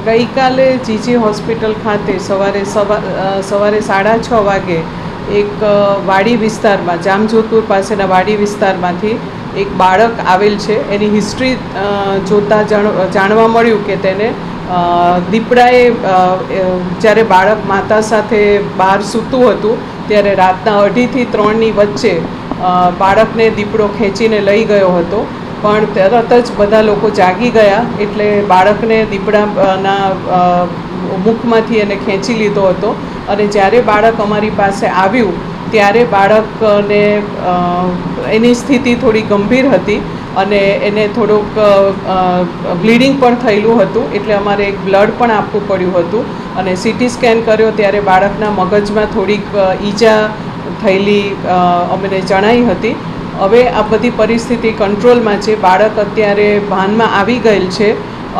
ગઈકાલે જીજી હોસ્પિટલ ખાતે સવારે 6:30 વાગે એક વાડી વિસ્તારમાં, જામજોધપુર પાસેના વાડી વિસ્તારમાંથી એક બાળક આવેલ છે. એની હિસ્ટ્રી જોતાં જાણવા મળ્યું કે તેને દીપડાએ જ્યારે બાળક માતા સાથે બહાર સૂતું હતું ત્યારે રાતના 2:30 થી 3ની વચ્ચે બાળકને દીપડો ખેંચીને લઈ ગયો હતો. પણ તરત જ બધા લોકો જાગી ગયા એટલે બાળકને દીપડાના મુખમાંથી એને ખેંચી લીધો હતો. અને જ્યારે બાળક અમારી પાસે આવ્યું ત્યારે બાળકને એની સ્થિતિ થોડી ગંભીર હતી અને એને થોડુંક બ્લીડિંગ પણ થયેલું હતું, એટલે અમારે એક બ્લડ પણ આપવું પડ્યું હતું. અને CT સ્કેન કર્યો ત્યારે બાળકના મગજમાં થોડીક ઈજા થયેલી અમને જણાઈ હતી. હવે આ બધી પરિસ્થિતિ કંટ્રોલમાં છે. બાળક અત્યારે ભાનમાં આવી ગયેલ છે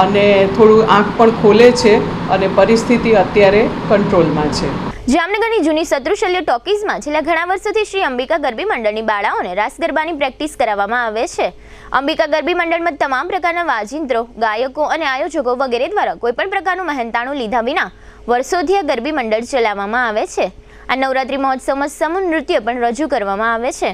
અને થોડું આંખ પણ ખોલે છે અને પરિસ્થિતિ અત્યારે કંટ્રોલમાં છે. જામનગરની જૂની શત્રુશલ્ય ટોકીઝમાં છેલ્લા ઘણા વર્ષોથી શ્રી અંબિકા ગરબી મંડળની બાળાઓને રાસ ગરબાની પ્રેક્ટિસ કરાવવામાં આવે છે. અંબિકા ગરબી મંડળમાં તમામ પ્રકારના વાજિંત્રો, ગાયકો અને આયોજકો વગેરે દ્વારા કોઈપણ પ્રકારનું મહેનતાણું લીધા વિના વર્ષોથી આ ગરબી મંડળ ચલાવવામાં આવે છે. આ નવરાત્રિ મહોત્સવમાં સમૂહ નૃત્ય પણ રજૂ કરવામાં આવે છે.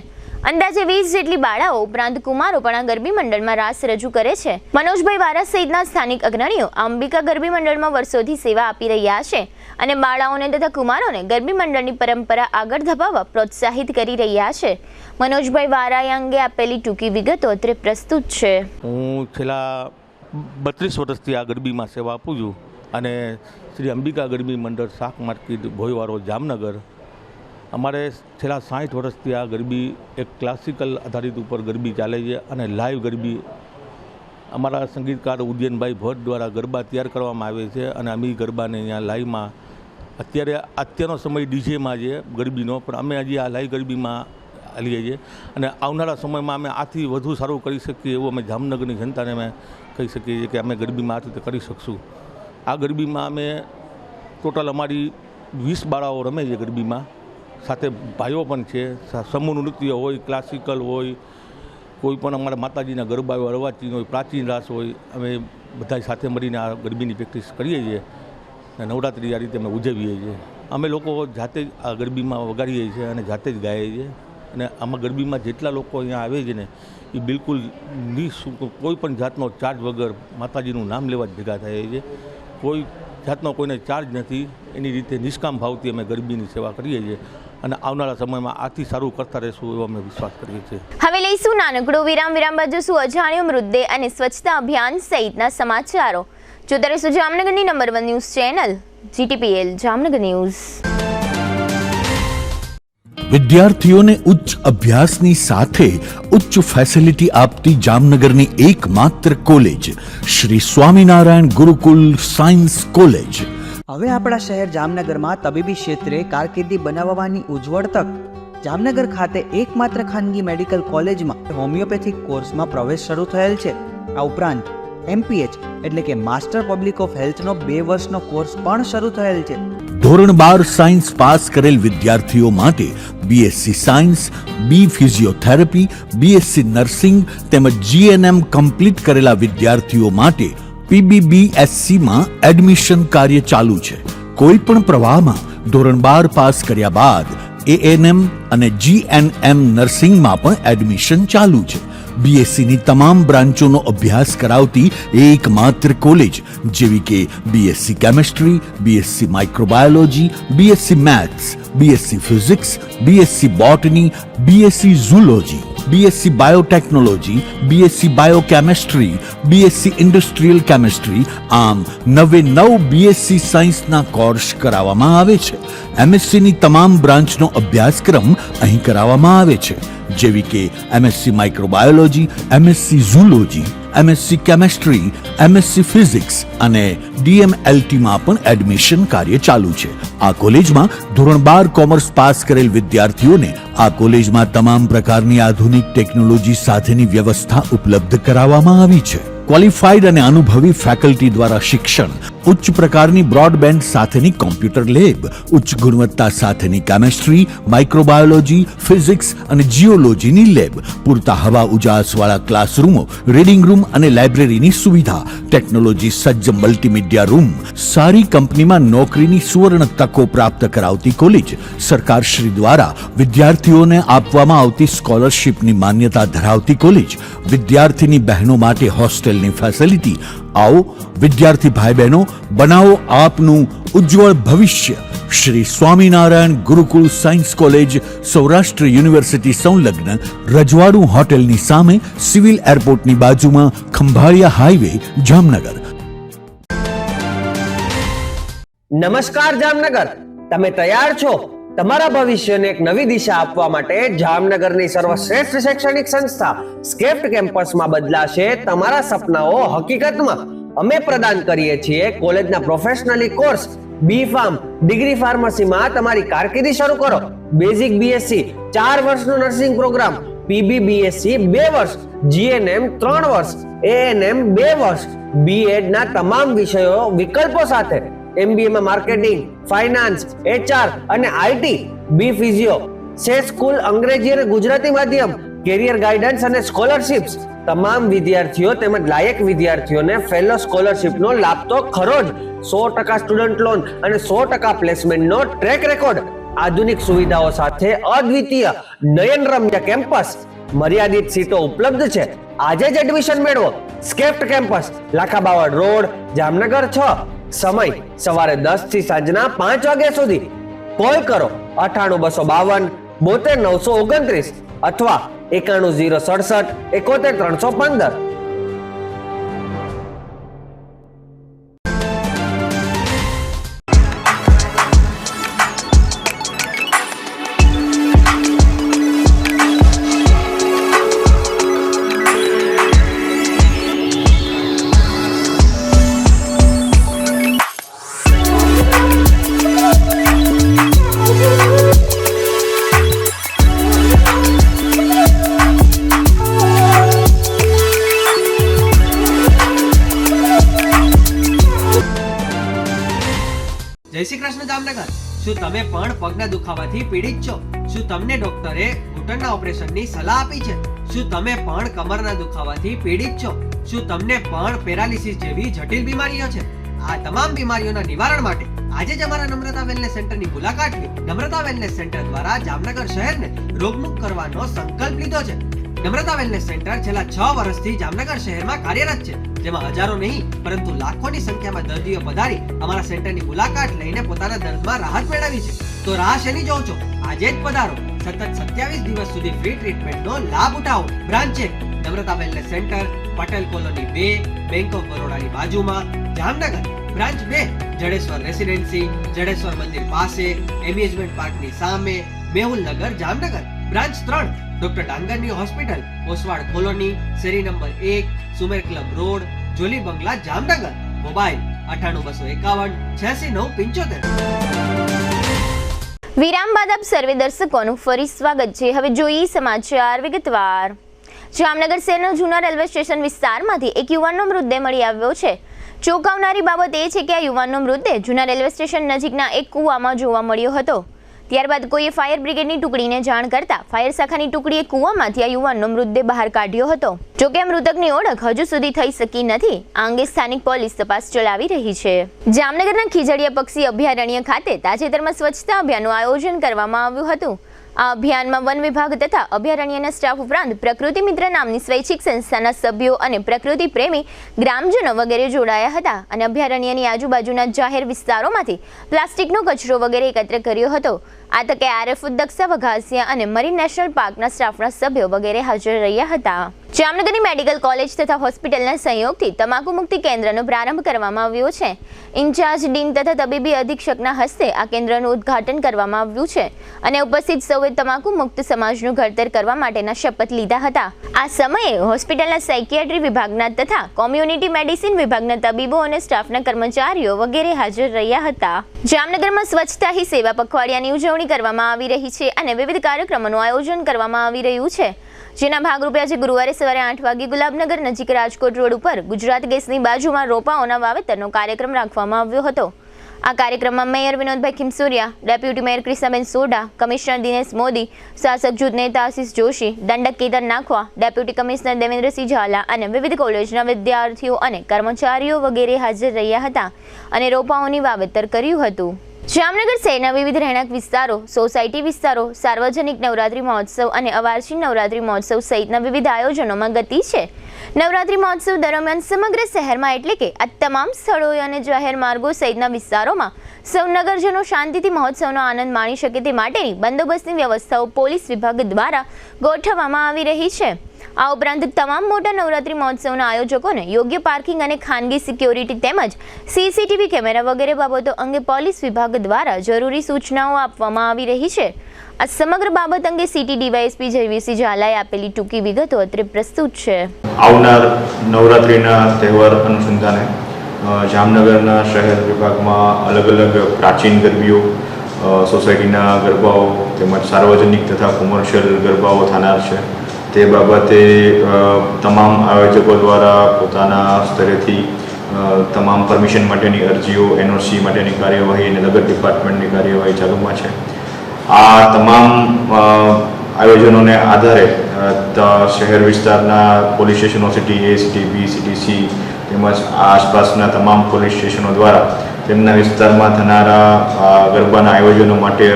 અંદાજે 20 જેટલી બાળાઓ ઉપરાંત કુમારો પણ આ ગરબી મંડળમાં રાસ રજૂ કરે છે. મનોજભાઈ વારા સહિતના સ્થાનિક અગ્રણીઓ અંબિકા ગરબી મંડળમાં વર્ષોથી સેવા આપી રહ્યા છે અને બાળાઓને તથા કુમારોને ગરબી મંડળની પરંપરા આગળ ધપાવવા પ્રોત્સાહિત કરી રહ્યા છે. મનોજભાઈ વારાએ અંગે આપેલી ટૂંકી વિગતો અત્રે પ્રસ્તુત છે. હું છેલ્લા 32 વર્ષથી આ ગરબીમાં સેવા આપું છું અને શ્રી અંબિકા ગરબી મંડળ શાક માર્કેટ ભોયવારો જામનગર, અમારે છેલ્લા 60 વર્ષથી આ ગરબી એક ક્લાસિકલ આધારિત ઉપર ગરબી ચાલે છે અને લાઈવ ગરબી અમારા સંગીતકાર ઉદયનભાઈ ભટ્ટ દ્વારા ગરબા તૈયાર કરવામાં આવે છે અને અમે ગરબાને અહીંયા લાઈવમાં અત્યારનો સમય ડીજેમાં છે ગરબીનો, પણ અમે હજી આ લાઈવ ગરબીમાં લઈએ છીએ અને આવનારા સમયમાં અમે આથી વધુ સારું કરી શકીએ એવું અમે જામનગરની જનતાને અમે કહી શકીએ છીએ કે અમે ગરબીમાં આ રીતે કરી શકશું. આ ગરબીમાં અમે ટોટલ અમારી 20 બાળાઓ રમે છે ગરબીમાં, સાથે ભાઈઓ પણ છે. સમૂહ નૃત્ય હોય, ક્લાસિકલ હોય, કોઈ પણ અમારા માતાજીના ગરબા હોય, અર્વાચીન હોય, પ્રાચીન રાસ હોય, અમે બધા સાથે મળીને આ ગરબીની પ્રેક્ટિસ કરીએ છીએ અને નવરાત્રિ આ રીતે અમે ઉજવીએ છીએ. અમે લોકો જાતે જ આ ગરબીમાં વગાડીએ છીએ અને જાતે જ ગાઈએ છીએ અને આમાં ગરબીમાં જેટલા લોકો અહીંયા આવે છે ને એ બિલકુલ નિઃશુલ્ક કોઈ પણ જાતનો ચાર્જ વગર માતાજીનું નામ લેવા જ ભેગા થાય છે. કોઈ જાતનો કોઈને ચાર્જ નથી. એની રીતે નિષ્કામ ભાવથી અમે ગરબીની સેવા કરીએ છીએ અને આવનારા સમયમાં આથી સારું કરતા રહેશું એવો અમે વિશ્વાસ કરીએ છીએ. હવે લઈશું નાનકડો વિરામ બાદ જોશું અજાણ્યો મૃતદેહ અને સ્વચ્છતા અભિયાન સહિતના સમાચારો. જોતા રહેશો જામનગરની number 1 news channel GTPL Jamnagar news. વિદ્યાર્થીઓને ઉચ્ચ અભ્યાસની સાથે ઉચ્ચ ફેસિલિટી આપતી જામનગરની એકમાત્ર college Shri Swaminarayan Gurukul science college. હવે આપણા શહેર જામનગરમાં તબીબી ક્ષેત્રે કારકિર્દી બનાવવાની ઉજ્જવળ તક. જામનગર ખાતે એકમાત્ર ખાનગી મેડિકલ કોલેજમાં હોમિયોપેથિક કોર્સમાં પ્રવેશ શરૂ થયેલ છે. આ ઉપરાંત MPH એટલે કે માસ્ટર પબ્લિક ઓફ હેલ્થનો 2 વર્ષનો કોર્સ પણ શરૂ થયેલ છે. ધોરણ 12 સાયન્સ પાસ કરેલ વિદ્યાર્થીઓ માટે BSc science, B physiotherapy, BSc nursing તેમજ GNM કમ્પ્લીટ કરેલા વિદ્યાર્થીઓ માટે PBBSc માં એડમિશન કાર્ય ચાલુ છે. કોઈ પણ પ્રવાહમાં ધોરણ 12 પાસ કર્યા બાદ ANM અને GNM નર્સિંગમાં પણ એડમિશન ચાલુ છે. BSc ની તમામ બ્રાન્ચોનો અભ્યાસ કરાવતી એકમાત્ર કોલેજ જેવી કે BSc chemistry, BSc microbiology, BSc maths, BSc physics, BSc બોટની, BSc zoology, BSc biotechnology, BSc બાયોકેમેસ્ટ્રી, BSc industrial chemistry, આમ 9 BSc સાયન્સના કોર્સ કરાવવામાં આવે છે. MSc ની તમામ બ્રાન્ચનો અભ્યાસક્રમ અહીં કરાવવામાં આવે છે જેવી કે MSc microbiology, MSc zoology, MSc chemistry, MSc physics અને DMLT માં પણ એડમિશન કાર્ય ચાલુ છે. આ કોલેજમાં ધોરણ 12 કોમર્સ પાસ કરેલ વિદ્યાર્થીઓને આ કોલેજમાં તમામ પ્રકારની આધુનિક ટેકનોલોજી સાથેની વ્યવસ્થા ઉપલબ્ધ કરાવવામાં આવી છે. ક્વોલિફાઈડ અને અનુભવી ફેકલ્ટી દ્વારા શિક્ષણ, ઉચ્ચ પ્રકારની બ્રોડબેન્ડ સાથેની કોમ્પ્યુટર લેબ, ઉચ્ચ ગુણવત્તા સાથેની કેમેસ્ટ્રી, માઇક્રોબાયોલોજી, ફિઝિક્સ અને જીઓલોજીની લેબ, પૂરતા હવા ઉજાસવાળા ક્લાસરૂમો, રીડિંગ રૂમ અને લાઇબ્રેરીની સુવિધા, ટેકનોલોજી સજ્જ મલ્ટીમીડિયા રૂમ, સારી કંપનીમાં નોકરીની સુવર્ણ તકો પ્રાપ્ત કરાવતી કોલેજ, સરકારશ્રી દ્વારા વિદ્યાર્થીઓને આપવામાં આવતી સ્કોલરશિપની માન્યતા ધરાવતી કોલેજ, વિદ્યાર્થીની બહેનો માટે હોસ્ટેલની ફેસિલિટી. આવો વિદ્યાર્થી ભાઈ બહેનો, બનાવો આપનું ઉજ્જવળ ભવિષ્ય. શ્રી સ્વામિનારાયણ ગુરુકુળ સાયન્સ કોલેજ, સૌરાષ્ટ્ર યુનિવર્સિટી સંલગ્ન, રજવાડું હોટેલની સામે, સિવિલ એરપોર્ટની બાજુમાં, ખંભાળિયા હાઈવે, જામનગર. નમસ્કાર જામનગર, તમે તૈયાર છો તમારા ભવિષ્યને એક નવી દિશા આપવા માટે? જામનગરની સર્વશ્રેષ્ઠ શૈક્ષણિક સંસ્થા સ્કેફ્ટ કેમ્પસમાં બદલાશે તમારા સપનાઓ હકીકતમાં. અમે પ્રદાન કરીએ છીએ કોલેજના પ્રોફેશનલી કોર્સ B.Pharm, ડિગ્રી ફાર્મસીમાં તમારી કારકિર્દી શરૂ કરો. બેઝિક BSc 4 વર્ષનો નર્સિંગ પ્રોગ્રામ, PBBSc 2 વર્ષ, GNM 3 વર્ષ, ANM 2 વર્ષ, B.Ed ના તમામ વિષયો વિકલ્પો સાથે, MBA માં માર્કેટિંગ, ફાઇનાન્સ, HR અને IT, B ફિઝિયો, સે સ્કૂલ અંગ્રેજી અને ગુજરાતી માધ્યમ, કેરિયર ગાઈડન્સ અને સ્કોલરશિપ્સ. તમામ વિદ્યાર્થીઓ તેમજ લાયક વિદ્યાર્થીઓને ફેલો સ્કોલરશિપનો લાભ તો ખરો જ. 100% સ્ટુડન્ટ લોન અને 100% પ્લેસમેન્ટનો ટ્રેક રેકોર્ડ. આધુનિક સુવિધાઓ સાથે અદ્વિતીય નયનરમ્ય કેમ્પસ. મર્યાદિત સીટો ઉપલબ્ધ છે. આજે જ એડમિશન મેળવો. સ્કેફ્ટ કેમ્પસ, લાખાબાવડ રોડ, જામનગર 6. સમય સવારે 10 થી સાંજના 5 વાગ્યા સુધી. કોલ કરો 98 252 72 929 અથવા 91 067 71 315. જય શ્રી કૃષ્ણ જામનગર. શું તમે પણ પગના દુખાવાથી પીડિત છો? શું તમને ડોક્ટરે ઘૂંટણના ઓપરેશનની સલાહ આપી છે? શું તમે પણ કમરના દુખાવાથી પીડિત છો? શું તમને પણ પેરાલિસિસ જેવી જટિલ બીમારીઓ છે? આ તમામ બીમારીઓના નિવારણ માટે આજે જ અમારા નમ્રતા વેલનેસ સેન્ટરની મુલાકાત લો. નમ્રતા વેલનેસ સેન્ટર દ્વારા જામનગર શહેરને રોગમુક્ત કરવાનો સંકલ્પ લીધો છે. નમ્રતા વેલનેસ સેન્ટર છેલ્લા 6 વર્ષથી જામનગર શહેરમાં કાર્યરત છે, જેમાં હજારો નહીં પરંતુ લાખોની સંખ્યામાં દર્દીઓ પધારી અમારા સેન્ટરની મુલાકાત લઈને પોતાના દર્દમાં રાહત મેળવી છે. તો રાહ શેની જોવ છો? આજે જ પધારો. સતત 27 દિવસ સુધી ફ્રી ટ્રીટમેન્ટનો લાભ ઉઠાવો. Branch 1 Namrata wellness centre, Patel colony 2, bank of બરોડાની બાજુમાં, જામનગર. બ્રાન્ચ 2 જડેશ્વર રેસિડેન્સી, જડેશ્વર મંદિર પાસે, એમ્યુઝમેન્ટ પાર્કની સામે, મેહુલનગર, જામનગર. બ્રાન્ચ 3 ડોક્ટર ડાંગરની હોસ્પિટલ, ઓસવાડ કોલોની, શેરી number 1, Sumer club road, Jolly બંગલા, જામનગર. મોબાઈલ 98 251 86 975. વિરામ બાદ આપ સર્વે દર્શકોનું ફરી સ્વાગત છે. હવે જોઈએ સમાચાર વિગતવાર. જામનગર શહેરના જૂના રેલવે સ્ટેશન વિસ્તારમાંથી એક યુવાનનો મૃતદેહ મળી આવ્યો છે. ચોંકાવનારી બાબત એ છે કે આ યુવાનનો મૃતદેહ જૂના રેલવે સ્ટેશન નજીકના એક કૂવામાં જોવા મળ્યો હતો. ત્યારબાદ કોઈએ ફાયર બ્રિગેડની ટુકડીને જાણ કરતા ફાયર શાખાની ટુકડીએ કૂવામાંથી આ યુવાનનો મૃતદેહ બહાર કાઢ્યો હતો. જોકે મૃતકની ઓળખ હજુ સુધી થઈ શકી નથી. આ અંગે સ્થાનિક પોલીસ તપાસ ચલાવી રહી છે. જામનગરના ખીજડીયા પક્ષી અભયારણ્ય ખાતે તાજેતરમાં સ્વચ્છતા અભિયાનનું આયોજન કરવામાં આવ્યું હતું. આ અભિયાનમાં વન વિભાગ તથા અભયારણ્યના સ્ટાફ ઉપરાંત પ્રકૃતિ મિત્ર નામની સ્વૈચ્છિક સંસ્થાના સભ્યો અને પ્રકૃતિ પ્રેમી ગ્રામજનો વગેરે જોડાયા હતા અને અભયારણ્યની આજુબાજુના જાહેર વિસ્તારોમાંથી પ્લાસ્ટિકનો કચરો વગેરે એકત્ર કર્યો હતો. આ તકે આરએફ દક્ષા વઘાસિયા અને મરીન નેશનલ પાર્કના સ્ટાફના સભ્યો વગેરે હાજર રહ્યા હતા. જામનગરની મેડિકલ કોલેજ તથા હોસ્પિટલના સહયોગથી તમાકુ મુક્તિ કેન્દ્રનો પ્રારંભ કરવામાં આવ્યો છે. ઇન્ચાર્જ ડીન તથા તબીબી અધિક્ષકના હસ્તે આ કેન્દ્રનું ઉદ્ઘાટન કરવામાં આવ્યું છે અને ઉપસ્થિત સૌએ તમાકુ મુક્ત સમાજનું ઘડતર કરવા માટેના શપથ લીધા હતા. આ સમયે હોસ્પિટલના સાયકિયાટ્રી વિભાગના તથા કોમ્યુનિટી મેડિસિન વિભાગના તબીબો અને સ્ટાફના કર્મચારીઓ વગેરે હાજર રહ્યા હતા. જામનગરમાં સ્વચ્છતા હી સેવા પખવાડિયાની ઉજવણી કરવામાં આવી રહી છે અને વિવિધ કાર્યક્રમોનું આયોજન કરવામાં આવી રહ્યું છે. જેના ભાગરૂપે આજે ગુરુવારે સવારે 8 વાગે ગુલાબનગર નજીક રાજકોટ રોડ ઉપર ગુજરાત ગેસની બાજુમાં રોપાઓના વાવેતરનો કાર્યક્રમ રાખવામાં આવ્યો હતો. આ કાર્યક્રમમાં mayor Vinodbhai Khimsuriya, deputy mayor Krishnaben Sodha, commissioner Dinesh Modi, શાસક જૂથ નેતા આશિષ જોશી, દંડક કેતન નાખવા, ડેપ્યુટી કમિશનર દેવેન્દ્રસિંહ ઝાલા અને વિવિધ કોલેજના વિદ્યાર્થીઓ અને કર્મચારીઓ વગેરે હાજર રહ્યા હતા અને રોપાઓની વાવેતર કર્યું હતું. જામનગર શહેરના વિવિધ રહેણાંક વિસ્તારો, સોસાયટી વિસ્તારો, સાર્વજનિક નવરાત્રી મહોત્સવ અને અવાર્ષિક નવરાત્રી મહોત્સવ સહિતના વિવિધ આયોજનોમાં ગતિ છે. નવરાત્રી મહોત્સવ દરમિયાન સમગ્ર શહેરમાં એટલે કે આ તમામ સ્થળોએ અને જાહેર માર્ગો સહિતના વિસ્તારોમાં સૌ નગરજનો શાંતિથી મહોત્સવનો આનંદ માણી શકે તે માટેની બંદોબસ્તની વ્યવસ્થાઓ પોલીસ વિભાગ દ્વારા ગોઠવવામાં આવી રહી છે. આ ઉપરાંત તમામ મોટા નવરાત્રી મહોત્સવના આયોજકોને યોગ્ય પાર્કિંગ અને ખાનગી સિક્યોરિટી તેમજ સીસીટીવી કેમેરા વગેરે બાબતો અંગે પોલીસ વિભાગ દ્વારા જરૂરી સૂચનાઓ આપવામાં આવી રહી છે. આ સમગ્ર બાબત અંગે સિટી ડીવાયએસપી જયવીરસિંહ ઝાલાએ આપેલી ટૂંકી વિગતો અત્રે પ્રસ્તુત છે. આવનાર નવરાત્રિના તહેવાર અનુસંધાને જામનગરના શહેર વિભાગમાં અલગ અલગ પ્રાચીન ગરબીઓ, સોસાયટીના ગરબાઓ તેમજ સાર્વજનિક તથા કોમર્શિયલ ગરબાઓ થનાર છે. તે બાબતે તમામ આયોજકો દ્વારા પોતાના સ્તરેથી તમામ પરમિશન માટેની અરજીઓ, એનઓસી માટેની કાર્યવાહી અને નગર ડિપાર્ટમેન્ટની કાર્યવાહી ચાલુમાં છે. આ તમામ આયોજનોને આધારે શહેર વિસ્તારના પોલીસ સ્ટેશનો, સિટી એ, સિટી બી, સિટી સી તેમજ આસપાસના તમામ પોલીસ સ્ટેશનો દ્વારા તેમના વિસ્તારમાં થનારા ગરબાના આયોજનો માટે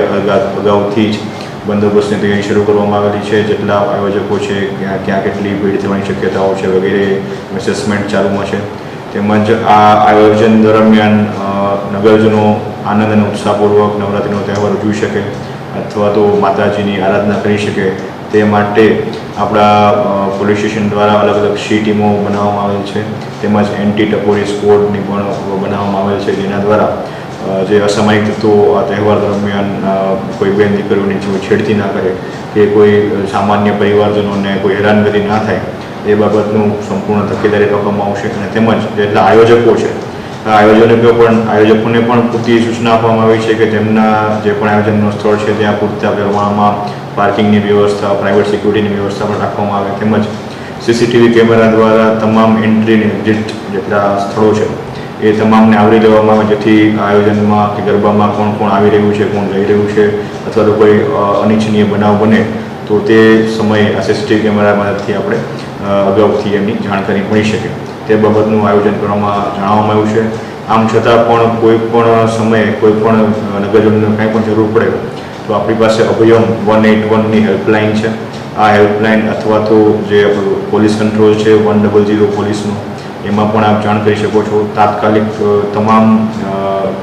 અગાઉથી જ બંદોબસ્તની તૈયારી શરૂ કરવામાં આવેલી છે. જેટલા આયોજકો છે, ક્યાં કેટલી ભીડ થવાની શક્યતાઓ છે વગેરે એસેસમેન્ટ ચાલુમાં છે. તેમજ આ આયોજન દરમિયાન નગરજનો આનંદ અને ઉત્સાહપૂર્વક નવરાત્રિનો તહેવાર ઉજવી શકે અથવા તો માતાજીની આરાધના કરી શકે તે માટે આપણા પોલીસ સ્ટેશન દ્વારા અલગ અલગ સી ટીમો બનાવવામાં આવેલ છે. તેમજ એન્ટી ટપોરી સ્કોડની પણ બનાવવામાં આવેલ છે, જેના દ્વારા જે અસામાયિક તત્વો આ તહેવાર દરમિયાન કોઈ બેન દીકરીઓની કોઈ છેડતી ના કરે કે કોઈ સામાન્ય પરિવારજનોને કોઈ હેરાનગતિ ના થાય એ બાબતનું સંપૂર્ણ તકેદારી રાખવામાં આવશે. અને તેમજ જેટલા આયોજકો છે આયોજકોને પણ પૂરતી સૂચના આપવામાં આવી છે કે તેમના જે પણ આયોજનનું સ્થળ છે ત્યાં પૂરતા પ્રમાણમાં પાર્કિંગની વ્યવસ્થા, પ્રાઇવેટ સિક્યુરિટીની વ્યવસ્થા પણ રાખવામાં આવે. તેમજ સીસીટીવી કેમેરા દ્વારા તમામ એન્ટ્રી અને એક્ઝિટ જેટલા સ્થળો છે એ તમામને આવરી લેવામાં આવે, જેથી આયોજનમાં કે ગરબામાં કોણ કોણ આવી રહ્યું છે, કોણ જઈ રહ્યું છે અથવા તો કોઈ અનિચ્છનીય બનાવ બને તો તે સમયે આ સીસીટીવી કેમેરા મદદથી આપણે અગાઉથી એમની જાણકારી મળી શકે તે બાબતનું આયોજન કરવામાં જણાવવામાં આવ્યું છે. આમ છતાં પણ કોઈ પણ સમયે કોઈ પણ નગરજનોને કંઈ પણ જરૂર પડે તો આપણી પાસે અભયમ 181ની હેલ્પલાઇન છે. આ હેલ્પલાઇન અથવા તો જે આપણું પોલીસ કંટ્રોલ છે 100 પોલીસનું, એમાં પણ આપ જાણ કરી શકો છો. તાત્કાલિક તમામ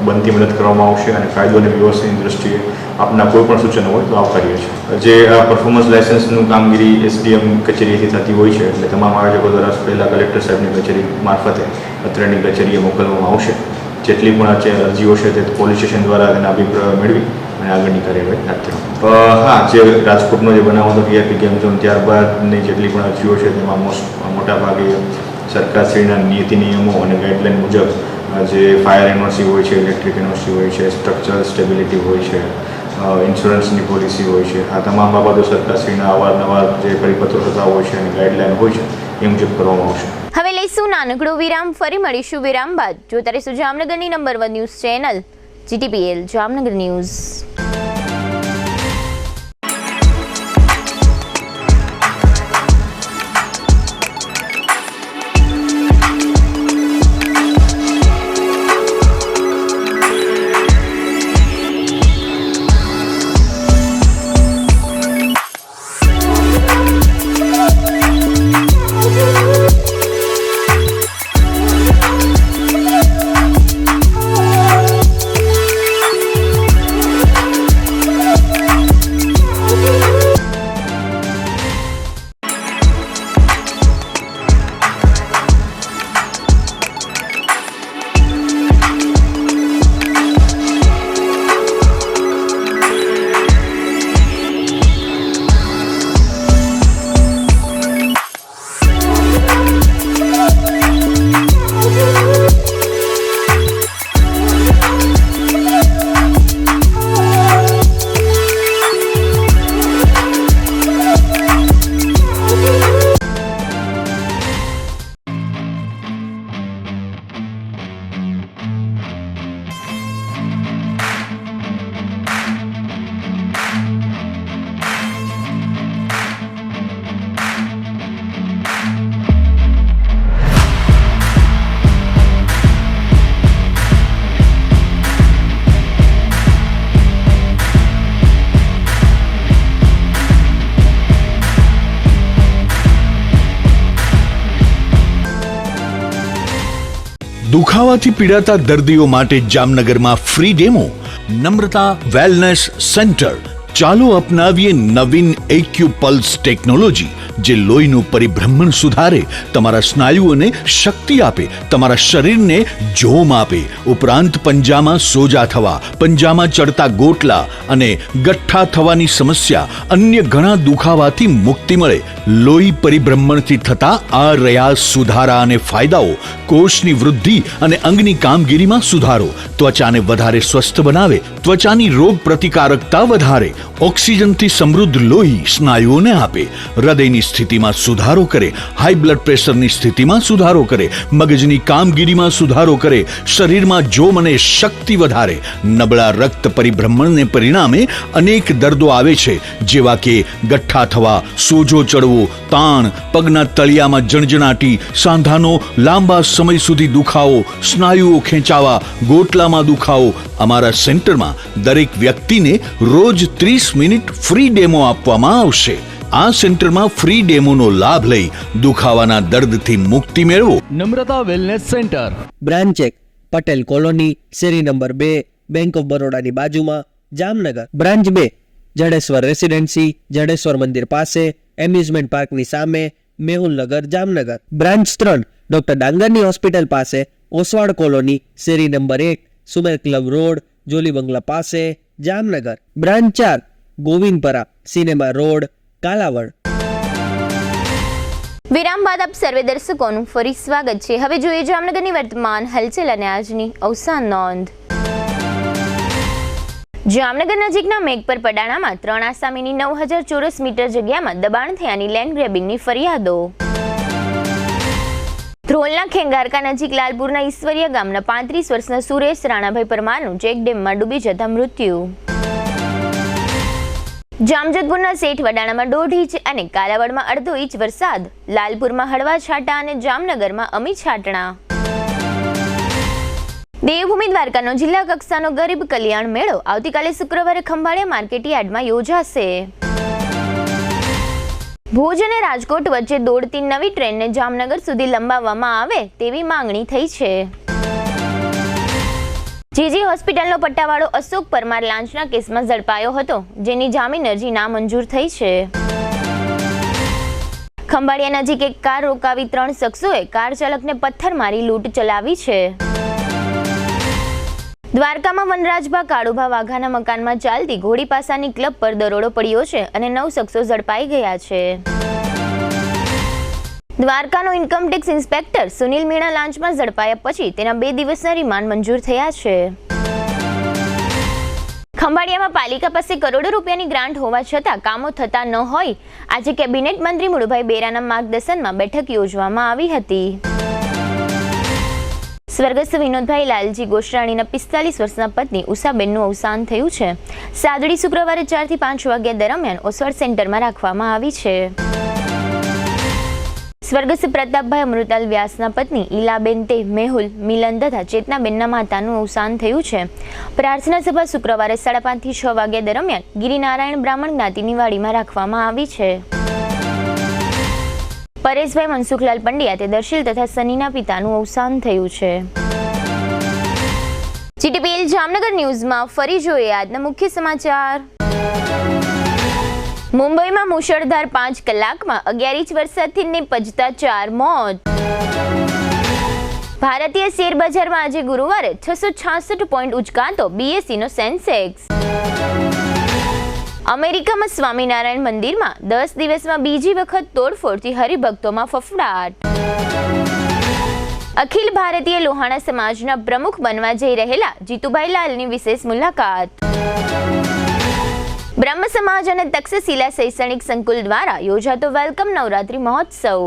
બનતી મદદ કરવામાં આવશે અને કાયદો અને વ્યવસ્થાની દ્રષ્ટિએ આપના કોઈ પણ સૂચનો હોય તો આવકારીએ છીએ. જે આ પરફોર્મન્સ લાયસન્સનું કામગીરી એસડીએમ કચેરીએથી થતી હોય છે, એટલે તમામ આયોજકો દ્વારા પહેલાં કલેક્ટર સાહેબની કચેરી મારફતે અત્રેની કચેરીએ મોકલવામાં આવશે. જેટલી પણ અરજીઓ છે તે પોલીસ સ્ટેશન દ્વારા તેના અભિપ્રાય મેળવી અને આગળની કાર્યવાહી હાથ ધરવામાં. હા, જે રાજકોટનો જે બનાવ હતો ટીઆરપી ગેમ ઝોન, ત્યારબાદની જેટલી પણ અરજીઓ છે તેમાં મોટાભાગે સરકારશ્રીના નીતિ નિયમો અને ગાઈડલાઇન મુજબ જે ફાયર એનઓસી હોય છે, ઇલેક્ટ્રિક એનઓસી હોય છે, સ્ટ્રક્ચરલ સ્ટેબિલિટી હોય છે, ઇન્સ્યોરન્સની પોલિસી હોય છે. આ તમામ બાબતો સરકારશ્રીના અવારનવાર જે પરિપત્રો થતા હોય છે અને ગાઈડલાઈન હોય છે એ મુજબ કરવામાં આવશે. હવે લઈશું નાનકડો વિરામ, ફરી મળીશું વિરામ બાદ. જોતા રહીશું જામનગરની number 1 news channel GTPL Jamnagar news. દુખાવાથી પીડાતા દર્દીઓ માટે જામનગરમાં free demo. Namrata wellness centre. ચાલો અપનાવીએ નવીન એક્યુપલ્સ ટેકનોલોજી, જે લોહીનું પરિભ્રમણ સુધારે, તમારા સ્નાયુઓને શક્તિ આપે, તમારા શરીરને જોમ આપે. ઉપરાંત પંજામાં સોજા થવા, પંજામાં ચડતા ગોટલા અને ગઠ્ઠા થવાની સમસ્યા, અન્ય ઘણા દુખાવાથી મુક્તિ મળે. લોહી પરિભ્રમણથી થતા આ રહ્યા સુધારા અને ફાયદાઓ. કોષની વૃદ્ધિ અને અંગની કામગીરીમાં સુધારો, ત્વચાને વધારે સ્વસ્થ બનાવે, ત્વચાની રોગ પ્રતિકારકતા વધારે, ઓક્સિજનથી સમૃદ્ધ લોહી સ્નાયુઓને આપે, હૃદયની સ્થિતિમાં સુધારો કરે, હાઈ બ્લડ પ્રેશરની સ્થિતિમાં સુધારો કરે, મગજની કામગીરીમાં સુધારો કરે, શરીરમાં જોમ અને શક્તિ વધારે. નબળા રક્ત પરિભ્રમણને પરિણામે અનેક દર્દો આવે છે, જેવા કે ગઠ્ઠા થવા, સોજો ચડવો, તાણ, પગના તળિયામાં જણજણાટી, સાંધાનો લાંબા સમય સુધી દુખાવો, સ્નાયુઓ ખેંચાવા, ગોટલામાં દુખાવો. અમારા સેન્ટરમાં દરેક વ્યક્તિને રોજ 30 મિનિટ ફ્રી ડેમો આપવામાં આવશે. આ સેન્ટરમાં ફ્રી ડેમોનો લાભ લઈ દુખાવાના દર્દથી મુક્તિ મેળવો. Namrata wellness centre, branch 1, Patel colony, શેરી નંબર 2, બેંક ઓફ બરોડાની બાજુમાં, જામનગર. બ્રાન્ચ 2, જડેશ્વર રેસિડેન્સી, જડેશ્વર મંદિર પાસે, એમ્યુઝમેન્ટ પાર્કની સામે, મેહુલનગર, જામનગર. બ્રાન્ચ 3, ડોક્ટર ડાંગરની હોસ્પિટલ પાસે, ઓસવાડ કોલોની, શેરી number 1, Sumer club road, Jolly બંગલા પાસે, Jamnagar. Branch 4, Govindpara, cinema road, Kalavad. વિરામ બાદ આપ સર્વે દર્શકોનું ફરી સ્વાગત છે. હવે જોઈએ જામનગરની વર્તમાન હલચલ અને આજની અવસાન નોંધ. જામનગર નજીકના મેઘપર પડાણામાં 3 આસામીની 9000 ચોરસ મીટર જગ્યામાં દબાણ થયાની લેન્ડ ગ્રેબિંગની ફરિયાદો. ધ્રોલના ખેંગારકા નજીક લાલપુરના ઈશ્વરીય ગામના 35 વર્ષના સુરેશ રાણાભાઈ પરમારનું ચેક ડેમમાં ડૂબી જતા મૃત્યુ. જામજોધપુરના શેઠ વડાણામાં 1.5 ઇંચ અને કાલાવડમાં અડધો ઇંચ વરસાદ. લાલપુરમાં હળવા છાંટા અને જામનગરમાં અમી છાંટણા. દેવભૂમિ દ્વારકાનો જિલ્લા કક્ષાનો ગરીબ કલ્યાણ મેળો આવતીકાલે શુક્રવારે ખંભાળિયા માર્કેટ યાર્ડમાં યોજાશે. ભુજ અને રાજકોટ વચ્ચે દોડતી નવી ટ્રેનને જામનગર સુધી લંબાવવામાં આવે તેવી માંગણી થઈ છે. જીજી હોસ્પિટલનો પટ્ટાવાળો અશોક પરમાર લાંચના કેસમાં ઝડપાયો હતો, જેની જામીન અરજી નામંજૂર થઈ છે. ખંભાળિયા નજીક એક કાર રોકાવી 3 શખ્સોએ કાર ચાલકને પથ્થર મારી લૂંટ ચલાવી છે. દ્વારકામાં વનરાજભા કાળુભા વાઘાના મકાનમાં ચાલતી ઘોડી પાસાની ક્લબ પર દરોડો પડ્યો છે અને 9 શખ્સો ઝડપાઈ ગયા છે. દ્વારકાનો ઇન્કમટેક્સ ઇન્સ્પેક્ટર સુનિલ મીણા લાંચમાં ઝડપાયા પછી તેના 2 દિવસના રિમાન્ડ મંજૂર થયા છે. ખંભાળિયામાં પાલિકા પાસે કરોડો રૂપિયાની ગ્રાન્ટ હોવા છતાં કામો થતા ન હોય આજે કેબિનેટ મંત્રી મુળુભાઈ બેરાના માર્ગદર્શનમાં બેઠક યોજવામાં આવી હતી. સ્વર્ગસ્થ વિનોદભાઈ લાલજી ગોસ્વામીના 45 વર્ષના પત્ની ઉષાબેનનું અવસાન થયું છે. સાદડી શુક્રવારે 4 થી 5 વાગ્યા દરમિયાન ઓસવાડ સેન્ટરમાં રાખવામાં આવી છે. સ્વર્ગસ્થ પ્રતાપભાઈ અમૃતાલ વ્યાસના પત્ની ઈલાબેન તે મેહુલ મિલન તથા ચેતનાબેનના માતાનું અવસાન થયું છે. પ્રાર્થના સભા શુક્રવારે 5:30 થી 6 વાગ્યા દરમિયાન ગિરિનારાયણ બ્રાહ્મણ જ્ઞાતિની વાડીમાં રાખવામાં આવી છે. પરેશભાઈ મનસુખલાલ પંડ્યા તે દર્શિલ તથા સનીના પિતાનું અવસાન થયું છે. GTPL જામનગર ન્યૂઝમાં ફરી જોઈએ આજના મુખ્ય સમાચાર. મુંબઈમાં મુશળધાર 5 કલાકમાં 11 ઇંચ વરસાદથી નિપજતા 4 મોત. ભારતીય શેર બજારમાં આજે ગુરુવારે 666 પોઈન્ટ ઉંચકાતો BSE નો સેન્સેક્સ. અમેરિકામાં સ્વામિનારાયણ મંદિરમાં 10 દિવસમાં બીજી વખત તોડફોડથી હરિભક્તોમાં ફફડાટ. અખિલ ભારતીય લોહાણા સમાજના પ્રમુખ બનવા જઈ રહેલા જીતુભાઈ લાલની વિશેષ મુલાકાત. બ્રહ્મ સમાજ અને તક્ષશિલા શૈક્ષણિક સંકુલ દ્વારા યોજાતો વેલકમ નવરાત્રી મહોત્સવ.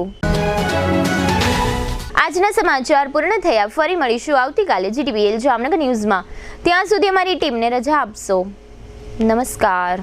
આજના સમાચાર પૂર્ણ થયા. ફરી મળીશું આવતીકાલે GTPL જામનગર ન્યૂઝમાં. ત્યાં સુધી અમારી ટીમને રજા આપશો. નમસ્કાર.